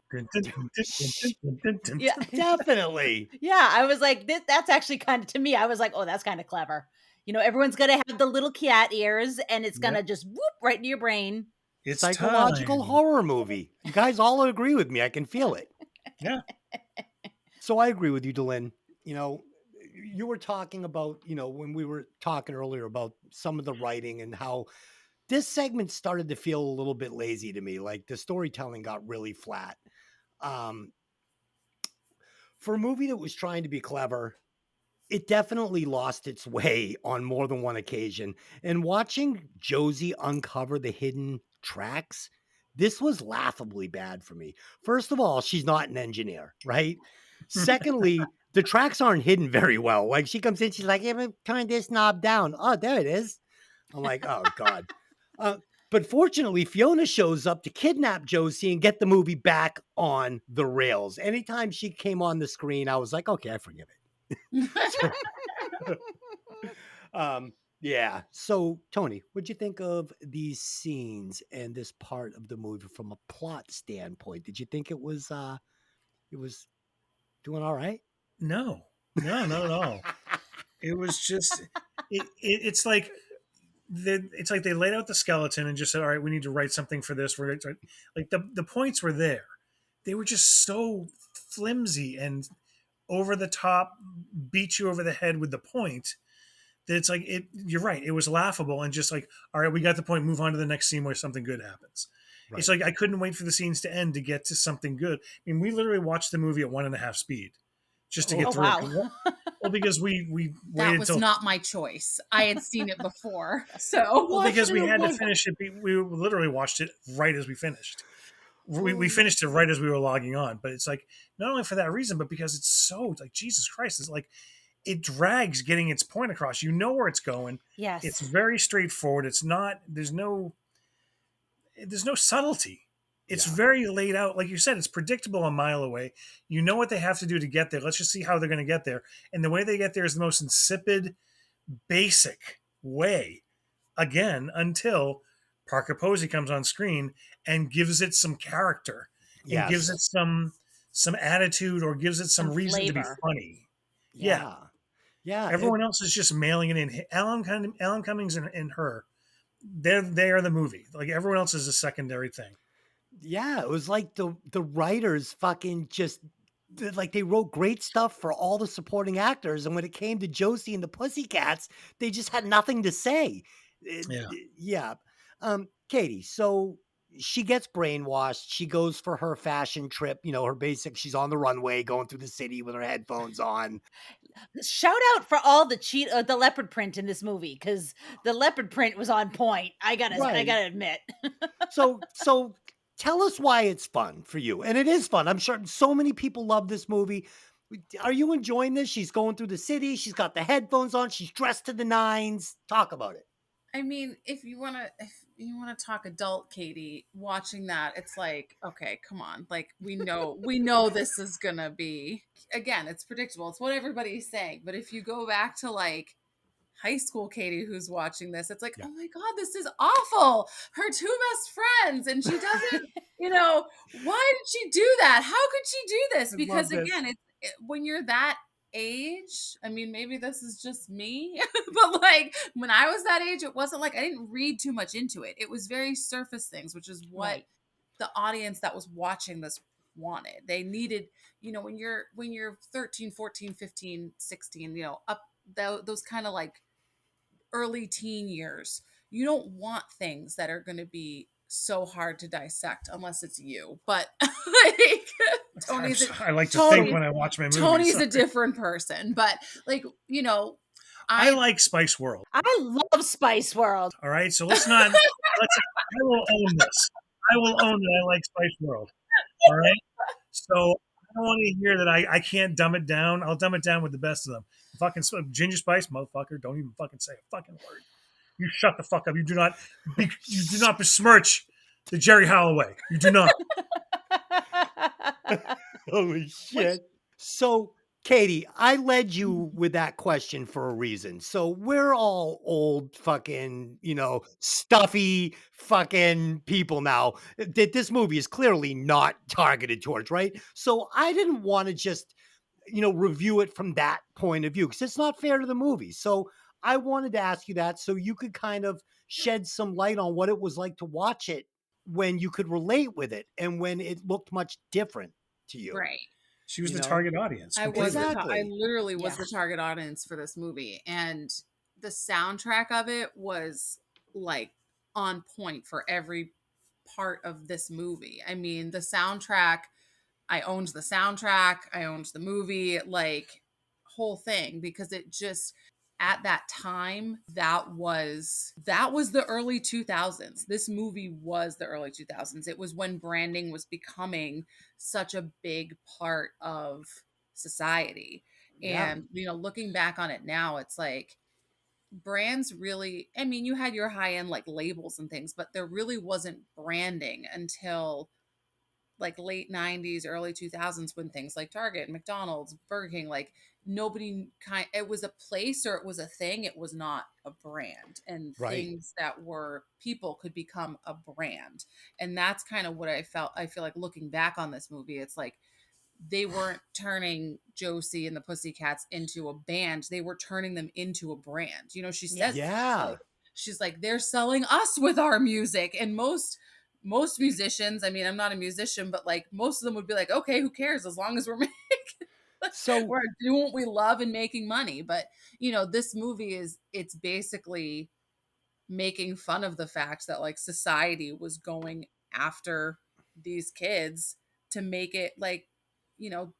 Yeah. Definitely. Yeah, I was like, that's actually kind of, to me, I was like, oh, that's kind of clever. Everyone's going to have the little cat ears and it's going to just whoop right into your brain. It's Psychological time. horror movie. You guys all agree with me. I can feel it. Yeah. So I agree with you, Delyn. You were talking about, when we were talking earlier about some of the writing and how this segment started to feel a little bit lazy to me. Like the storytelling got really flat. For a movie that was trying to be clever, it definitely lost its way on more than one occasion. And watching Josie uncover the hidden tracks, this was laughably bad for me. First of all, she's not an engineer, right? Secondly, the tracks aren't hidden very well. Like she comes in, she's like, "Yeah, turn this knob down." Oh, there it is. I'm like, oh God. But fortunately, Fiona shows up to kidnap Josie and get the movie back on the rails. Anytime she came on the screen, I was like, okay, I forgive it. Yeah. So, Tony, what'd you think of these scenes and this part of the movie from a plot standpoint? Did you think it was doing all right? No, not at all. It was just it's like it's like they laid out the skeleton and just said, all right, we need to write something for this. Like the points were there. They were just so flimsy and over the top, beat you over the head with the point that it's like you're right. It was laughable and just like, all right, we got the point, move on to the next scene where something good happens. Right. It's like I couldn't wait for the scenes to end to get to something good. I mean, we literally watched the movie at 1.5 speed just to get through it. Well, because we waited that was not my choice. I had seen it before, so because we had to finish it. We literally watched it right as we finished. We finished it right as we were logging on. But it's like not only for that reason, but because it's so like Jesus Christ. It's like it drags getting its point across. You know where it's going. Yes, it's very straightforward. It's not. There's no subtlety. It's very laid out. Like you said, it's predictable a mile away. You know what they have to do to get there. Let's just see how they're going to get there. And the way they get there is the most insipid, basic way. Again, until Parker Posey comes on screen and gives it some character. And gives it some attitude or gives it some reason flavor. To be funny. Yeah. Everyone else is just mailing it in. Alan Cummings and her, they are the movie. Like everyone else is a secondary thing. Yeah, it was like the writers fucking just like they wrote great stuff for all the supporting actors, and when it came to Josie and the Pussycats, they just had nothing to say. Yeah. Katie, so she gets brainwashed. She goes for her fashion trip, her basic, she's on the runway going through the city with her headphones on. Shout out for all the leopard print in this movie, because the leopard print was on point. I Right. gotta admit. So tell us why it's fun for you. And it is fun. I'm sure so many people love this movie. Are you enjoying this? She's going through the city. She's got the headphones on. She's dressed to the nines. Talk about it. I mean, if you want to talk adult Katie, watching that, it's like, okay, come on. Like we know this is going to be, again, it's predictable. It's what everybody's saying. But if you go back to like high school Katie who's watching this, it's like, Yeah. oh my God, this is awful. Her two best friends, and she doesn't, why did she do that? How could she do this? Because again, when you're that age, I mean, maybe this is just me, but like when I was that age, it wasn't like I didn't read too much into it. It was very surface things, which is what Right. the audience that was watching this wanted. They needed, when you're 13, 14, 15, 16, up those kind of like early teen years, you don't want things that are going to be so hard to dissect unless it's you. But like I like to think when I watch my movies. Tony's a different person, but like, I like Spice World. I love Spice World. All right, so I will own this. I will own that I like Spice World. All right, so I don't want to hear that I can't dumb it down. I'll dumb it down with the best of them. Fucking Ginger Spice, motherfucker! Don't even fucking say a fucking word. You shut the fuck up. You do not besmirch the Jerry Holloway. You do not. Holy shit. So, Katie, I led you with that question for a reason. So we're all old fucking, stuffy fucking people now that this movie is clearly not targeted towards, right? So I didn't want to just, review it from that point of view because it's not fair to the movie. So I wanted to ask you that so you could kind of shed some light on what it was like to watch it when you could relate with it and when it looked much different to you. right. She was the target audience. I was Exactly. I literally was the target audience for this movie, and the soundtrack of it was like on point for every part of this movie. I mean, the soundtrack, I owned the soundtrack, I owned the movie, like whole thing, because it just at that time that was the early 2000s. This movie was the early 2000s. It was when branding was becoming such a big part of society. Yeah. And looking back on it now, it's like brands really, I mean, you had your high end like labels and things, but there really wasn't branding until like late 90s, early 2000s, when things like Target, McDonald's, Burger King, like it was a place or it was a thing. It was not a brand, and Right. things that were people could become a brand. And that's kind of what I feel like looking back on this movie. It's like they weren't turning Josie and the Pussycats into a band. They were turning them into a brand. She says, Yeah. she's like, they're selling us with our music. And most musicians, I mean, I'm not a musician, but like most of them would be like, okay, who cares as long as we're making we're doing what we love and making money. But this movie it's basically making fun of the fact that like society was going after these kids to make it like,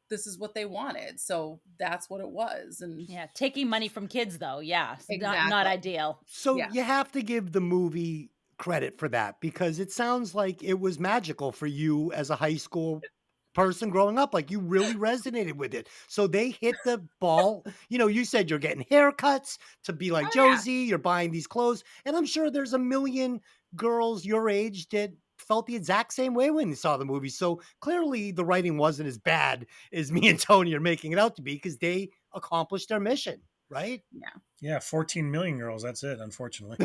this is what they wanted. So that's what it was. And Yeah, taking money from kids though. Yeah, not Exactly. ideal. So Yeah. you have to give the movie credit for that because it sounds like it was magical for you as a high school person growing up. Like you really resonated with it. So they hit the ball. You said you're getting haircuts to be like Oh, yeah. Josie, you're buying these clothes. And I'm sure there's a million girls your age that felt the exact same way when they saw the movie. So clearly the writing wasn't as bad as me and Tony are making it out to be because they accomplished their mission, right? Yeah, 14 million girls. That's it, unfortunately.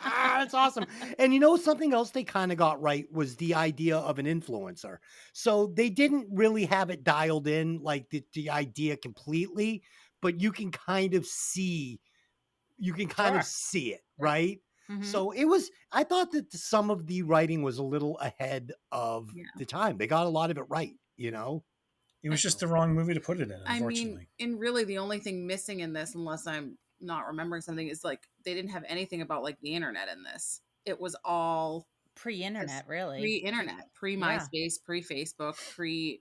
That's awesome. And something else they kind of got right was the idea of an influencer. So they didn't really have it dialed in like the idea completely, but you can kind of see it, right? Mhm. So I thought that some of the writing was a little ahead of the time. They got a lot of it right, It was just the wrong movie to put it in, I unfortunately. mean, and really the only thing missing in this, unless I'm not remembering something, is like they didn't have anything about like the internet in this. It was all Pre-internet, really. Pre-internet, pre-MySpace, pre-Facebook,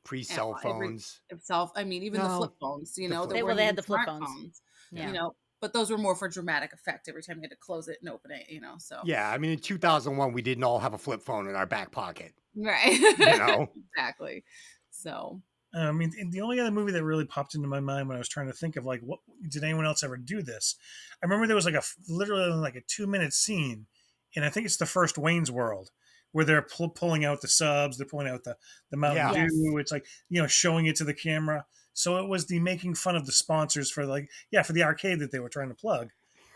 Pre-cell phones. I mean, even the flip phones, the there flip Well, weren't they had even the flip phones. smartphones, Yeah. but those were more for dramatic effect every time you had to close it and open it, so. Yeah, I mean, in 2001, we didn't all have a flip phone in our back pocket. Right. Exactly. So. I mean, the only other movie that really popped into my mind when I was trying to think of like, what did anyone else ever do this? I remember there was like literally like a 2-minute scene, and I think it's the first Wayne's World where they're pulling out the subs, they're pulling out the Mountain Yeah. Dew. It's like, showing it to the camera. So it was the making fun of the sponsors for for the arcade that they were trying to plug.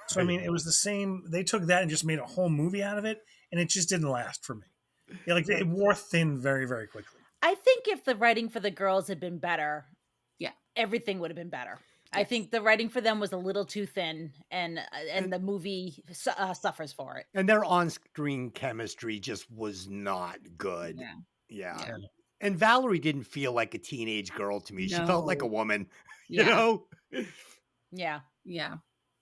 So I mean, it was the same. They took that and just made a whole movie out of it, and it just didn't last for me. Yeah, like it wore thin very, very quickly. I think if the writing for the girls had been better, everything would have been better. Yes. I think the writing for them was a little too thin, and the movie suffers for it. And their on-screen chemistry just was not good. Yeah. And Valerie didn't feel like a teenage girl to me. No. She felt like a woman, you know? Yeah. Yeah.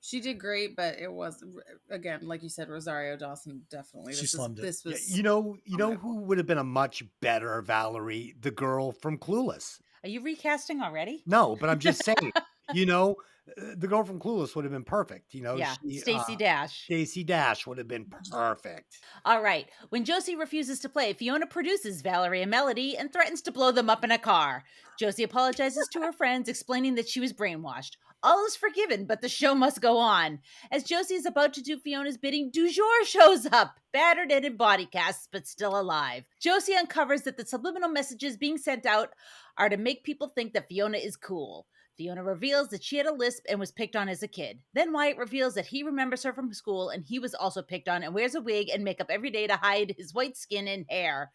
She did great, but it was, again, like you said, Rosario Dawson definitely. She slumped it. This was, you know who would have been a much better Valerie? The girl from Clueless. Are you recasting already? No, but I'm just saying, the girl from Clueless would have been perfect. Yeah, Stacey Dash. Stacey Dash would have been perfect. All right. When Josie refuses to play, Fiona produces Valerie and Melody and threatens to blow them up in a car. Josie apologizes to her friends, explaining that she was brainwashed. All is forgiven, but the show must go on. As Josie is about to do Fiona's bidding, Dujour shows up, battered and in body casts, but still alive. Josie uncovers that the subliminal messages being sent out are to make people think that Fiona is cool. Fiona reveals that she had a lisp and was picked on as a kid. Then Wyatt reveals that he remembers her from school and he was also picked on and wears a wig and makeup every day to hide his white skin and hair.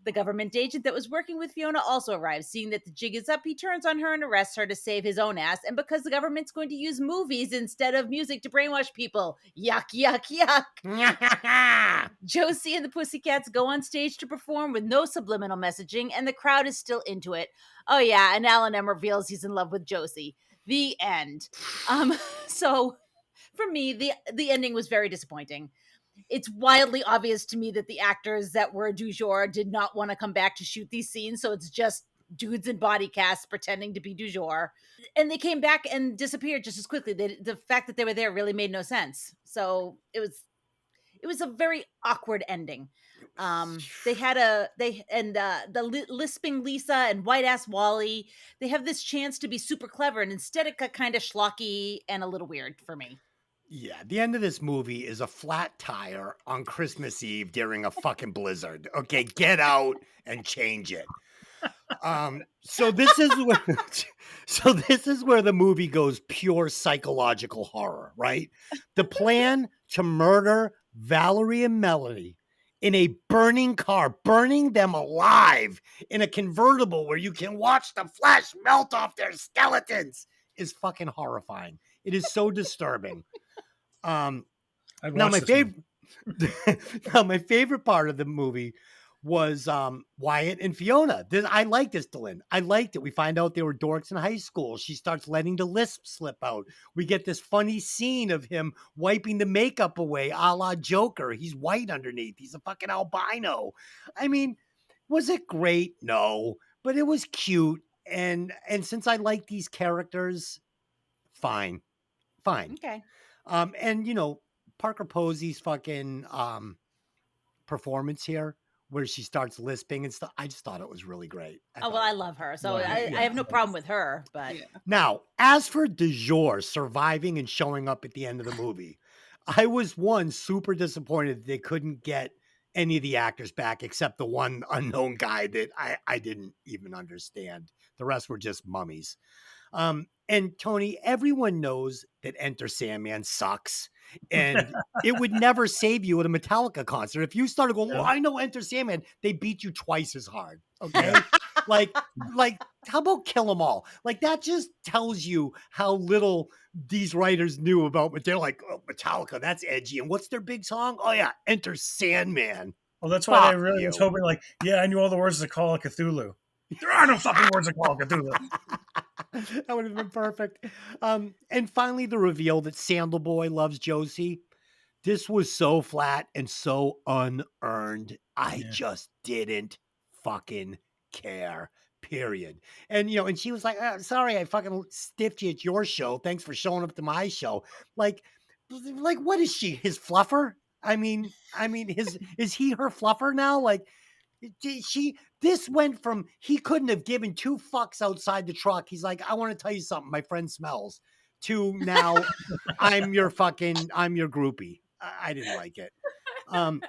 The government agent that was working with Fiona also arrives. Seeing that the jig is up, he turns on her and arrests her to save his own ass. And because the government's going to use movies instead of music to brainwash people. Yuck, yuck, yuck. Josie and the Pussycats go on stage to perform with no subliminal messaging, and the crowd is still into it. Oh yeah, and Alan M reveals he's in love with Josie. The end. So for me, the ending was very disappointing. It's wildly obvious to me that the actors that were du jour did not want to come back to shoot these scenes, so it's just dudes in body casts pretending to be du jour. And they came back and disappeared just as quickly. The fact that they were there really made no sense. So it was a very awkward ending. The lisping Lisa and white ass Wally, they have this chance to be super clever, and instead it got kind of schlocky and a little weird for me. Yeah, the end of this movie is a flat tire on Christmas Eve during a fucking blizzard. Okay, get out and change it. So this is where the movie goes pure psychological horror, right? The plan to murder Valerie and Melody in a burning car, burning them alive in a convertible where you can watch the flesh melt off their skeletons is fucking horrifying. It is so disturbing. Now my favorite part of the movie was Wyatt and Fiona. I liked this, Dylan. I liked it. We find out they were dorks in high school. She starts letting the lisp slip out. We get this funny scene of him wiping the makeup away, a la Joker. He's white underneath. He's a fucking albino. I mean, was it great? No, but it was cute. And since I like these characters, fine. Okay. And Parker Posey's fucking performance here, where she starts lisping and stuff. I just thought it was really great. I love her, so I have no problem with her. But now, as for du jour surviving and showing up at the end of the movie, I was super disappointed that they couldn't get any of the actors back except the one unknown guy that I didn't even understand. The rest were just mummies. And Tony, everyone knows that Enter Sandman sucks, and it would never save you at a Metallica concert. If you started going, well, I know Enter Sandman, they beat you twice as hard. Okay. like, how about Kill 'Em All? Like, that just tells you how little these writers knew about, but they're like, oh, Metallica, that's edgy. And what's their big song? Oh yeah, Enter Sandman. Well, that's why I really was hoping, like, I knew all the words to Call of Cthulhu. There are no fucking words to Call of Cthulhu. That would have been perfect. And finally, the reveal that Sandalboy loves Josie. This was so flat and so unearned. I Yeah. just didn't fucking care. Period. And and she was like, "Sorry, I fucking stiffed you at your show. Thanks for showing up to my show." Like, what is she? His fluffer? His is he her fluffer now? Like, this went from he couldn't have given two fucks outside the truck. He's like, "I want to tell you something. My friend smells." To now, I'm your groupie. I didn't like it. And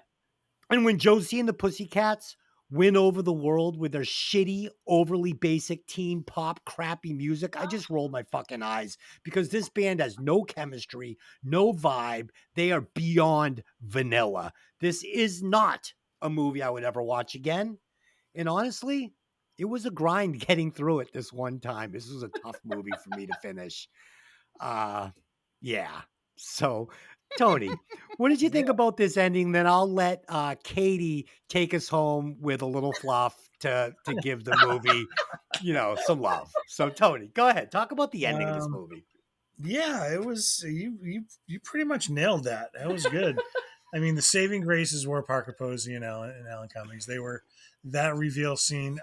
when Josie and the Pussycats win over the world with their shitty, overly basic teen pop crappy music, I just rolled my fucking eyes because this band has no chemistry, no vibe. They are beyond vanilla. This is not a movie I would ever watch again. And honestly, it was a grind getting through it this one time. This was a tough movie for me to finish. Yeah. So, Tony, what did you think about this ending? Then I'll let Katie take us home with a little fluff to give the movie, some love. So, Tony, go ahead. Talk about the ending of this movie. Yeah, it was you pretty much nailed that. That was good. I mean, the saving graces were Parker Posey and Alan Cummings. They were that reveal scene.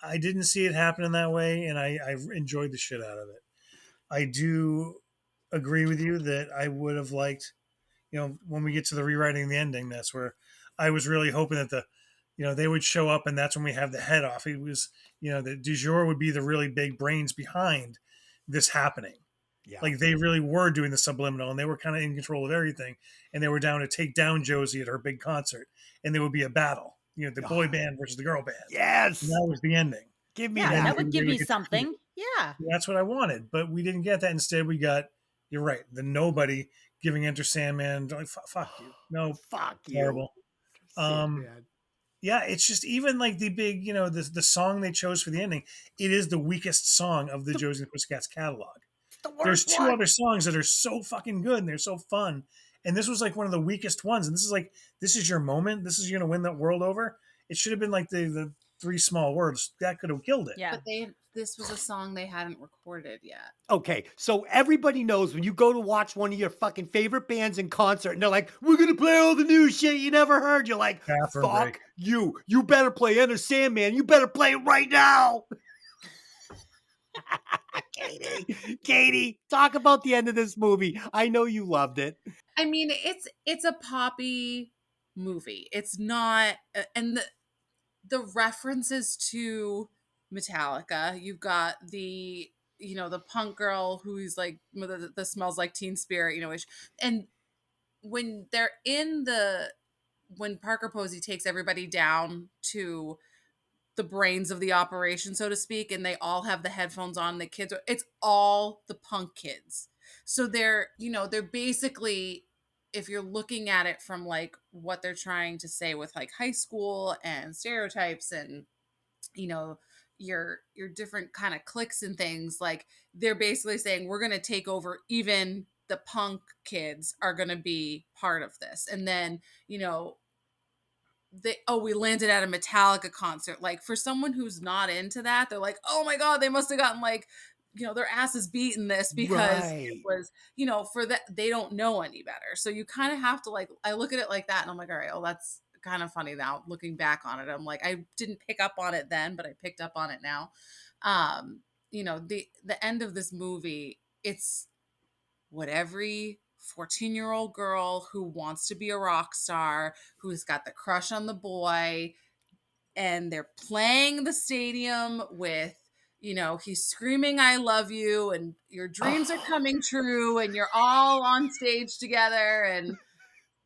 I didn't see it happen in that way, and I enjoyed the shit out of it. I do agree with you that I would have liked, when we get to the rewriting the ending, that's where I was really hoping that they would show up, and that's when we have the head off. It was, that du jour would be the really big brains behind this happening. Yeah. Like they really were doing the subliminal, and they were kind of in control of everything, and they were down to take down Josie at her big concert, and there would be a battle, the boy band versus the girl band. Yes. And that was the ending. Give me Yeah, that. that would give me something. Yeah. That's what I wanted, but we didn't get that. Instead, we got, you're right, the nobody giving Enter Sandman, like, fuck you. No, Fuck you. terrible. Yeah, it's just even like the big, the song they chose for the ending, it is the weakest song of the Josie and the Pussycats catalog. There's two other songs that are so fucking good and they're so fun. And this was like one of the weakest ones. And this is your moment. This is you're going to win that world over. It should have been like the three small words. That could have killed it. Yeah. But this was a song they hadn't recorded yet. Okay, so everybody knows when you go to watch one of your fucking favorite bands in concert and they're like, "We're going to play all the new shit you never heard." You're like, Bathroom "Fuck break. you. You better play Enter Sandman. You better play it right now." Katie, talk about the end of this movie. I know you loved it. I mean, it's a poppy movie. It's not, and the references to Metallica. You've got the punk girl who's like the smells like Teen Spirit, and when they're when Parker Posey takes everybody down to the brains of the operation, so to speak, and they all have the headphones on. The kids it's all the punk kids. So they're basically, if you're looking at it from like what they're trying to say with like high school and stereotypes and your different kind of cliques and things, like they're basically saying we're going to take over, even the punk kids are going to be part of this. And then we landed at a Metallica concert. Like for someone who's not into that, they're like, oh my god, they must have gotten like their asses beaten this because it was for that, they don't know any better. So you kind of have to like, I look at it like that and I'm like, all right, that's kind of funny now looking back on it. I'm like, I didn't pick up on it then, but I picked up on it now. The end of this movie, it's what every 14-year-old girl who wants to be a rock star, who's got the crush on the boy, and they're playing the stadium with, he's screaming, "I love you," and your dreams are coming true, and you're all on stage together. And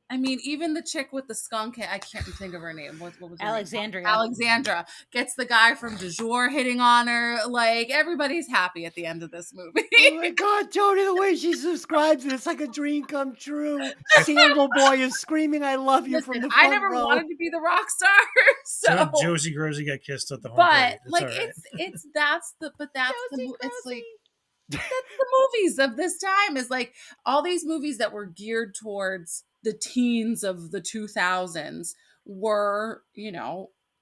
I mean, even the chick with the skunk head, I can't think of her name. What was her Alexandria. name? Alexandra gets the guy from du jour hitting on her. Like, everybody's happy at the end of this movie. Oh my god, Tony, the way she describes it, it's like a dream come true. Sandal Boy is screaming, "I love you" from the front I never row. wanted to be the rock star. So Josie Grozy got kissed at the home but parade. like right. it's that's the Josie it's like Grozy. that's the movies of this time, is like all these movies that were geared towards the teens of the 2000s were,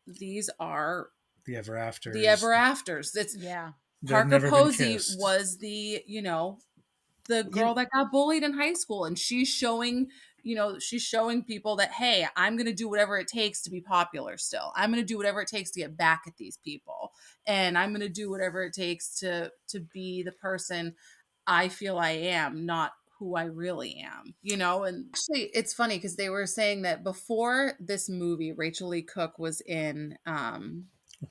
these are the ever afters. The ever afters. It's Yeah. They've never Parker been Posey kissed. was the, the girl that got bullied in high school, and she's showing people that, hey, I'm going to do whatever it takes to be popular still. I'm going to do whatever it takes to get back at these people. And I'm going to do whatever it takes to be the person I feel I am, not who I really am, And actually, it's funny because they were saying that before this movie, Rachael Leigh Cook was in,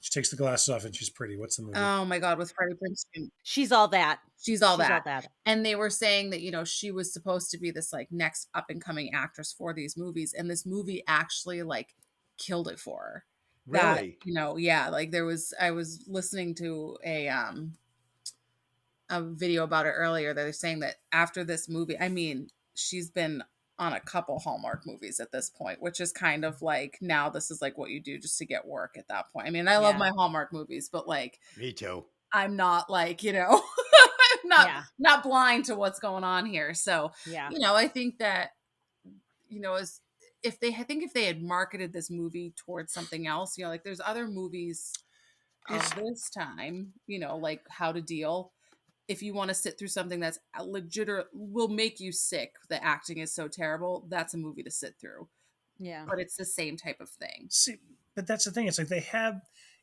She takes the glasses off and she's pretty. What's the movie? oh my God, with Freddie Prinze Jr. She's all that. She's all that. And they were saying that, she was supposed to be this like next up and coming actress for these movies. And this movie actually like killed it for her. Really? That, yeah, like I was listening to a video about it earlier. They're saying that after this movie, I mean, she's been on a couple Hallmark movies at this point, which is kind of like, now this is like what you do just to get work at that point. I mean, I love my Hallmark movies, but like, me too. I'm not like, not blind to what's going on here. So, I think that, if they had marketed this movie towards something else, like there's other movies of this time, like How to Deal. If you want to sit through something that's legit or will make you sick, the acting is so terrible, that's a movie to sit through. Yeah. But it's the same type of thing. See, but that's the thing. It's like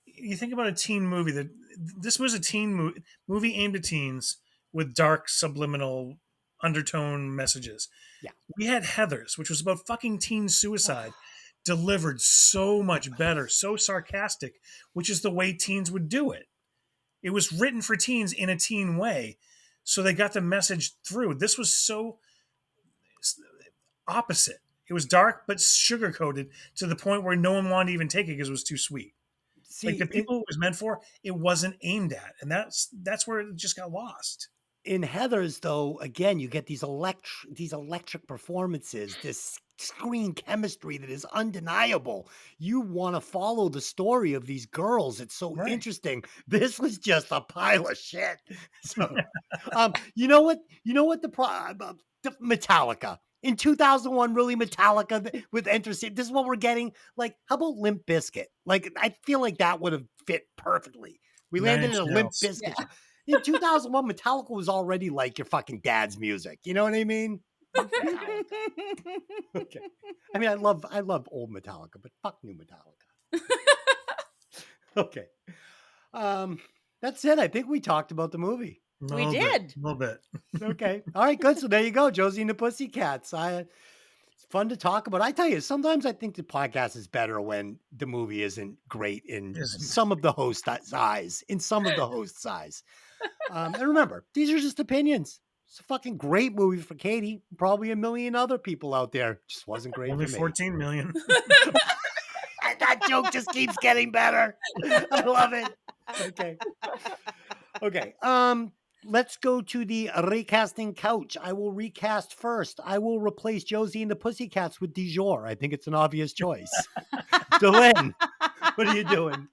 you think about a teen movie, this was a teen movie aimed at teens with dark subliminal undertone messages. Yeah. We had Heathers, which was about fucking teen suicide, delivered so much better, so sarcastic, which is the way teens would do it. It was written for teens in a teen way, so they got the message through. This was so opposite. It was dark but sugar-coated to the point where no one wanted to even take it because it was too sweet. See, like the people it was meant for, it wasn't aimed at, and that's where it just got lost. In Heathers, though, again, you get these electric performances, this screen chemistry that is undeniable. You want to follow the story of these girls. It's so interesting. This was just a pile of shit. So, you know what? Metallica. In 2001, really Metallica with Enter Sandman. This is what we're getting. Like, how about Limp Bizkit? Like, I feel like that would have fit perfectly. We landed in a Limp Bizkit. Yeah. In 2001, Metallica was already like your fucking dad's music. You know what I mean? Okay. I mean, I love old Metallica, but fuck new Metallica. Okay. That's it. I think we talked about the movie. We did. A little bit. Okay. All right, good. So there you go. Josie and the Pussycats. It's fun to talk about. I tell you, sometimes I think the podcast is better when the movie isn't great in some of the host's eyes. And remember, these are just opinions. It's a fucking great movie for Katie. Probably a million other people out there. Just wasn't great Only for me. 14 million. That joke just keeps getting better. I love it. Okay. Let's go to the recasting couch. I will recast first. I will replace Josie and the Pussycats with Dijon. I think it's an obvious choice. Delenn, what are you doing?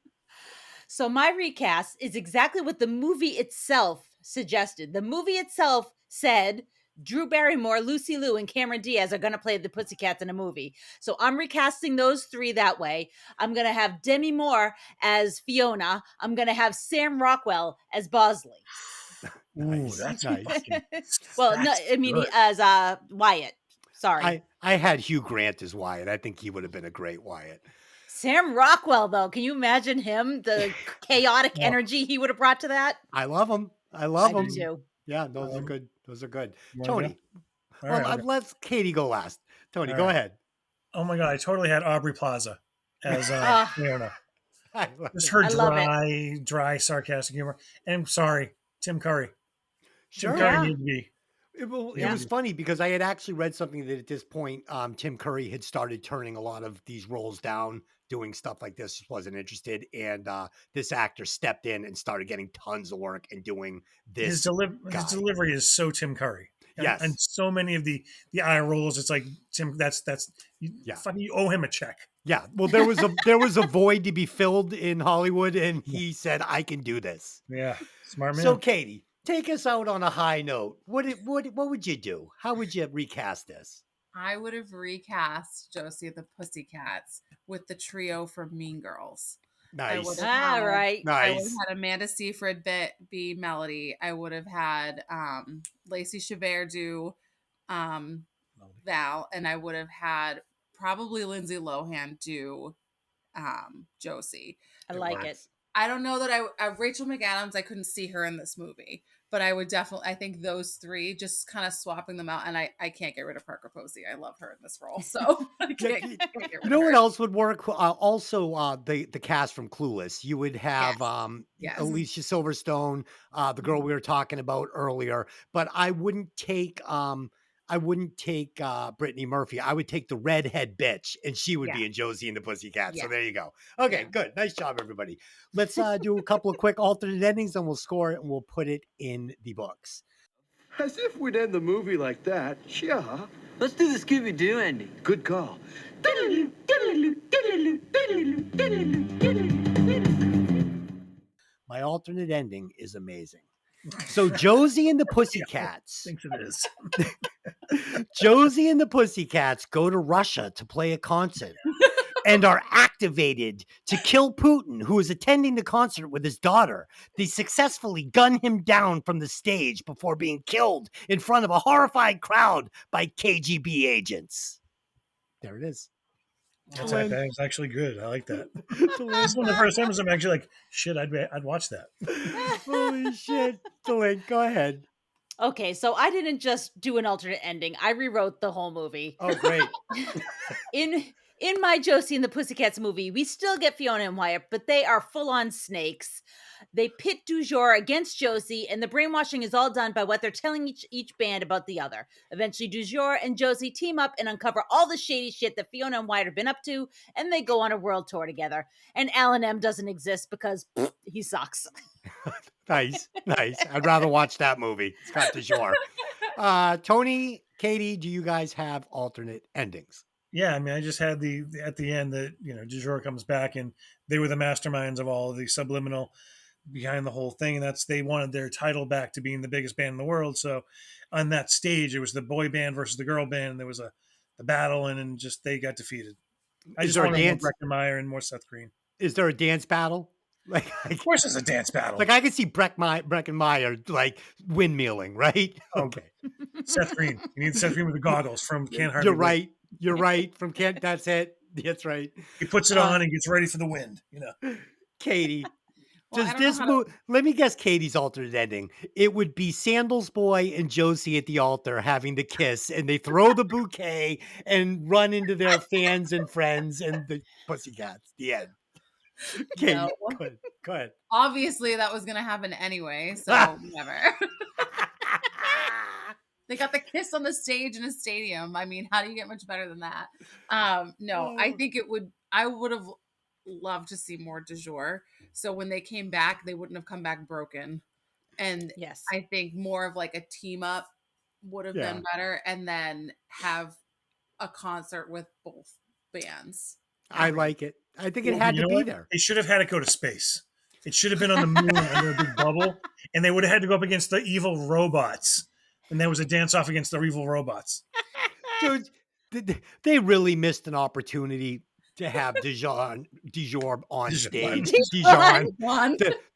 So my recast is exactly what the movie itself suggested. The movie itself said Drew Barrymore, Lucy Liu, and Cameron Diaz are going to play the Pussycats in a movie. So I'm recasting those three that way. I'm going to have Demi Moore as Fiona. I'm going to have Sam Rockwell as Bosley. Ooh, that's nice. Well, no, I mean, as Wyatt. Sorry. I had Hugh Grant as Wyatt. I think he would have been a great Wyatt. Sam Rockwell, though, can you imagine him? The chaotic energy he would have brought to that. I love him. I do too. Yeah, those are good. Those are good. Tony. Let's Katie go last. Tony, go ahead. Oh my God, I totally had Aubrey Plaza as Fiona. Just her dry, sarcastic humor. And I'm sorry, Tim Curry. Sure. Tim Curry needed to be. It was funny because I had actually read something that at this point, Tim Curry had started turning a lot of these roles down, doing stuff like this, just wasn't interested. And this actor stepped in and started getting tons of work and doing this. His delivery is so Tim Curry. Yes. And so many of the eye rolls, it's like, Tim, you owe him a check. Yeah. Well, there was a void to be filled in Hollywood, and he said, I can do this. Yeah. Smart man. So Katie, take us out on a high note. What would you do? How would you recast this? I would have recast Josie and the Pussycats with the trio from Mean Girls. I would Nice. have had, right. I would have Nice. had Amanda Seyfried be Melody. I would have had Lacey Chabert do Val, and I would have had probably Lindsay Lohan do Josie. I It like it. works. I don't know that Rachel McAdams, I couldn't see her in this movie, but I would definitely, I think those three, just kind of swapping them out. And I can't get rid of Parker Posey. I love her in this role. So I Yeah, can't get rid you know of what her. else would work? Also, the cast from Clueless. You would have Yes. Alicia Silverstone, the girl we were talking about earlier. But I wouldn't take Brittany Murphy. I would take the redhead bitch, and she would be Yeah. in Josie and the Pussycats. Yeah. So there you go. Okay, Yeah. good. Nice job, everybody. Let's do a couple of quick alternate endings, and we'll score it, and we'll put it in the books. As if we'd end the movie like that. Yeah. Let's do the Scooby-Doo ending. Good call. My alternate ending is amazing. So Josie and the Pussycats. Thinks it is. Josie and the Pussycats go to Russia to play a concert and are activated to kill Putin, who is attending the concert with his daughter. They successfully gun him down from the stage before being killed in front of a horrified crowd by KGB agents. There it is. That's actually good. I like that. This is one of the first times I'm actually like, shit, I'd watch that. Holy shit. Delaney, go ahead. Okay, so I didn't just do an alternate ending. I rewrote the whole movie. Oh, great. In my Josie and the Pussycats movie, we still get Fiona and Wyatt, but they are full-on snakes. They pit du jour against Josie, and the brainwashing is all done by what they're telling each band about the other. Eventually, du jour and Josie team up and uncover all the shady shit that Fiona and Wyatt have been up to, and they go on a world tour together. And Alan M doesn't exist because he sucks. Nice. I'd rather watch that movie. Scott du jour. Tony, Katie, do you guys have alternate endings? Yeah, I mean, I just had at the end that, du jour comes back and they were the masterminds of all of the subliminal behind the whole thing. And they wanted their title back to being the biggest band in the world. So on that stage, it was the boy band versus the girl band. And there was the battle and just they got defeated. I just wanted more Breckenmeyer and more Seth Green. Is there a dance battle? Of course there's a dance battle. Like I can see Breckenmeyer like windmilling, right? Okay. Seth Green. You need Seth Green with the goggles from Can't Hardly You're right. You're right. From Kent, that's it. That's right. He puts it on and gets ready for the wind, Katie, Well, does I don't know this how to- move? Let me guess Katie's alternate ending. It would be Sandals Boy and Josie at the altar having the kiss, and they throw the bouquet and run into their fans and friends and the Pussycats. The end. Katie, No. go ahead. Obviously, that was going to happen anyway. So never. They got the kiss on the stage in a stadium. I mean, how do you get much better than that? No, I think I would have loved to see more du jour. So when they came back, they wouldn't have come back broken. And Yes. I think more of like a team up would have been better. And then have a concert with both bands. I like it. I think it had to be there. They should have had it go to space. It should have been on the moon under a big bubble, and they would have had to go up against the evil robots. And there was a dance off against the evil robots. Dude, they really missed an opportunity to have Dijon on stage. Dijon,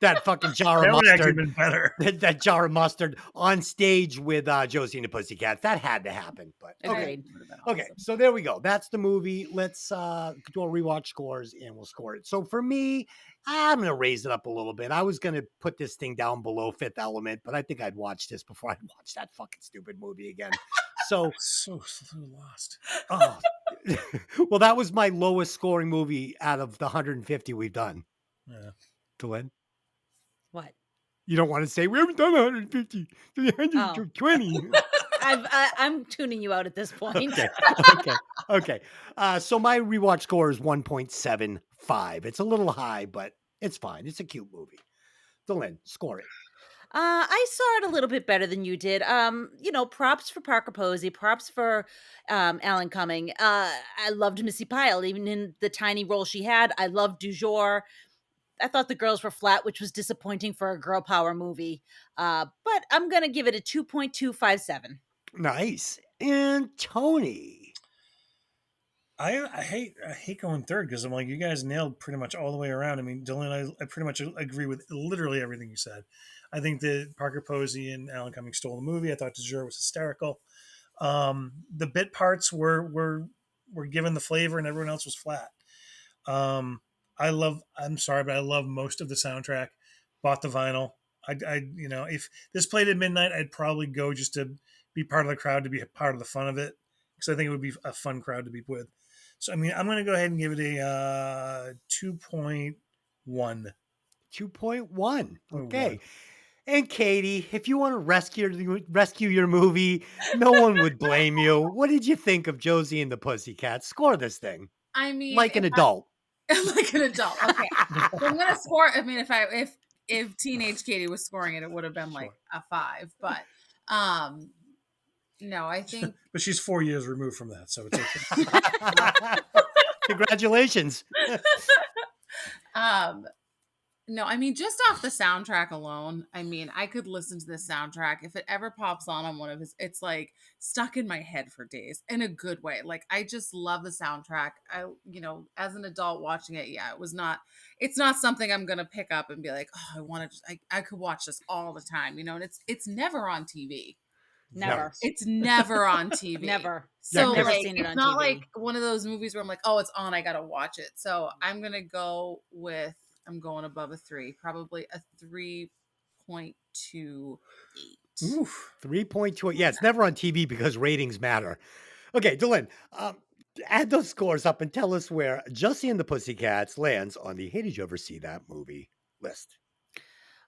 that fucking jar of That would actually mustard. been better. That jar of mustard on stage with Josie and the Pussycats. That had to happen. But okay. Agreed. Okay, so there we go. That's the movie. Let's do a rewatch scores and we'll score it. So for me, I'm going to raise it up a little bit. I was going to put this thing down below Fifth Element, but I think I'd watch this before I'd watch that fucking stupid movie again. So lost. Oh, well, that was my lowest scoring movie out of the 150 we've done. Yeah. Glenn? What? You don't want to say we haven't done 150, 120. I'm tuning you out at this point. Okay. So my rewatch score is 1.75. It's a little high, but it's fine. It's a cute movie. Dylan, score it. I saw it a little bit better than you did. Props for Parker Posey, props for Alan Cumming. I loved Missy Pyle, even in the tiny role she had. I loved du jour. I thought the girls were flat, which was disappointing for a girl power movie. But I'm going to give it a 2.257. Nice. And Tony. I hate going third because I'm like, you guys nailed pretty much all the way around. I mean, Dylan, I pretty much agree with literally everything you said. I think that Parker Posey and Alan Cumming stole the movie. I thought DeJure was hysterical. The bit parts were given the flavor, and everyone else was flat. I'm sorry, but I love most of the soundtrack. Bought the vinyl. If this played at midnight, I'd probably go just to be part of the crowd, to be a part of the fun of it, because I think it would be a fun crowd to be with. So, I mean, I'm going to go ahead and give it a 2.1. 2.1. Okay. And Katie, if you want to rescue your movie, no one would blame you. What did you think of Josie and the Pussycats? Score this thing. I mean, Like an adult. Like an adult. Okay. So I'm gonna score. I mean, if teenage Katie was scoring it, it would have been like a 5. But no, I think. But she's 4 years removed from that, so it's okay. Congratulations. No, I mean, just off the soundtrack alone, I mean, I could listen to this soundtrack. If it ever pops on one of his, it's like stuck in my head for days in a good way. Like, I just love the soundtrack. As an adult watching it, it's not something I'm going to pick up and be like, oh, I want to, I could watch this all the time, and it's never on TV. Never. It's never on TV. Never. So never like, seen it it's on not TV. like one of those movies where I'm like, oh, it's on, I got to watch it. So I'm going to go with, I'm going above a 3, probably a 3.28. Oof, 3.2. Yeah, it's never on TV because ratings matter. Okay, Dylan, add those scores up and tell us where Josie and the Pussycats lands on the Hey, Did You Ever See That Movie list.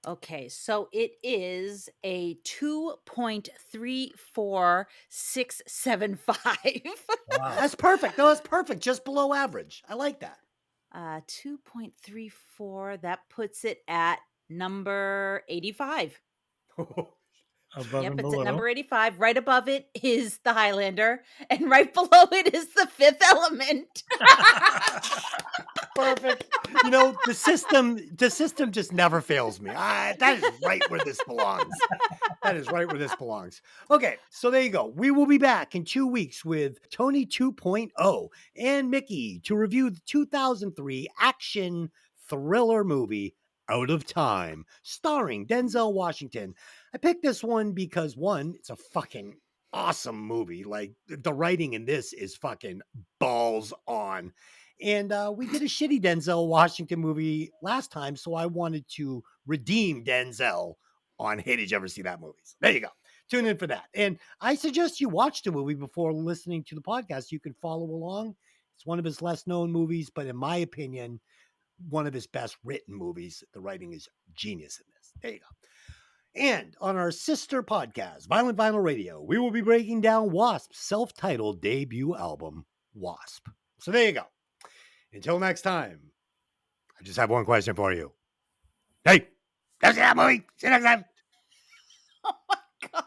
Okay, so it is a 2.34675. Wow. That's perfect. No, that's perfect. Just below average. I like that. 2.34. That puts it at number 85. Above and It's below. at number 85. Right above it is The Highlander, and right below it is The Fifth Element. Perfect. The system just never fails me. That is right where this belongs. That is right where this belongs. Okay, so there you go. We will be back in 2 weeks with Tony 2.0 and Mickey to review the 2003 action thriller movie Out of Time, starring Denzel Washington. I picked this one because, one, it's a fucking awesome movie. Like, the writing in this is fucking balls on. And we did a shitty Denzel Washington movie last time, so I wanted to redeem Denzel on Hey, Did You Ever See That Movie? So there you go. Tune in for that. And I suggest you watch the movie before listening to the podcast. You can follow along. It's one of his less known movies, but in my opinion, one of his best written movies. The writing is genius in this. There you go. And on our sister podcast, Violent Vinyl Radio, we will be breaking down Wasp's self-titled debut album, Wasp. So there you go. Until next time, I just have one question for you. Hey, that's that movie. See you next time. Oh my God.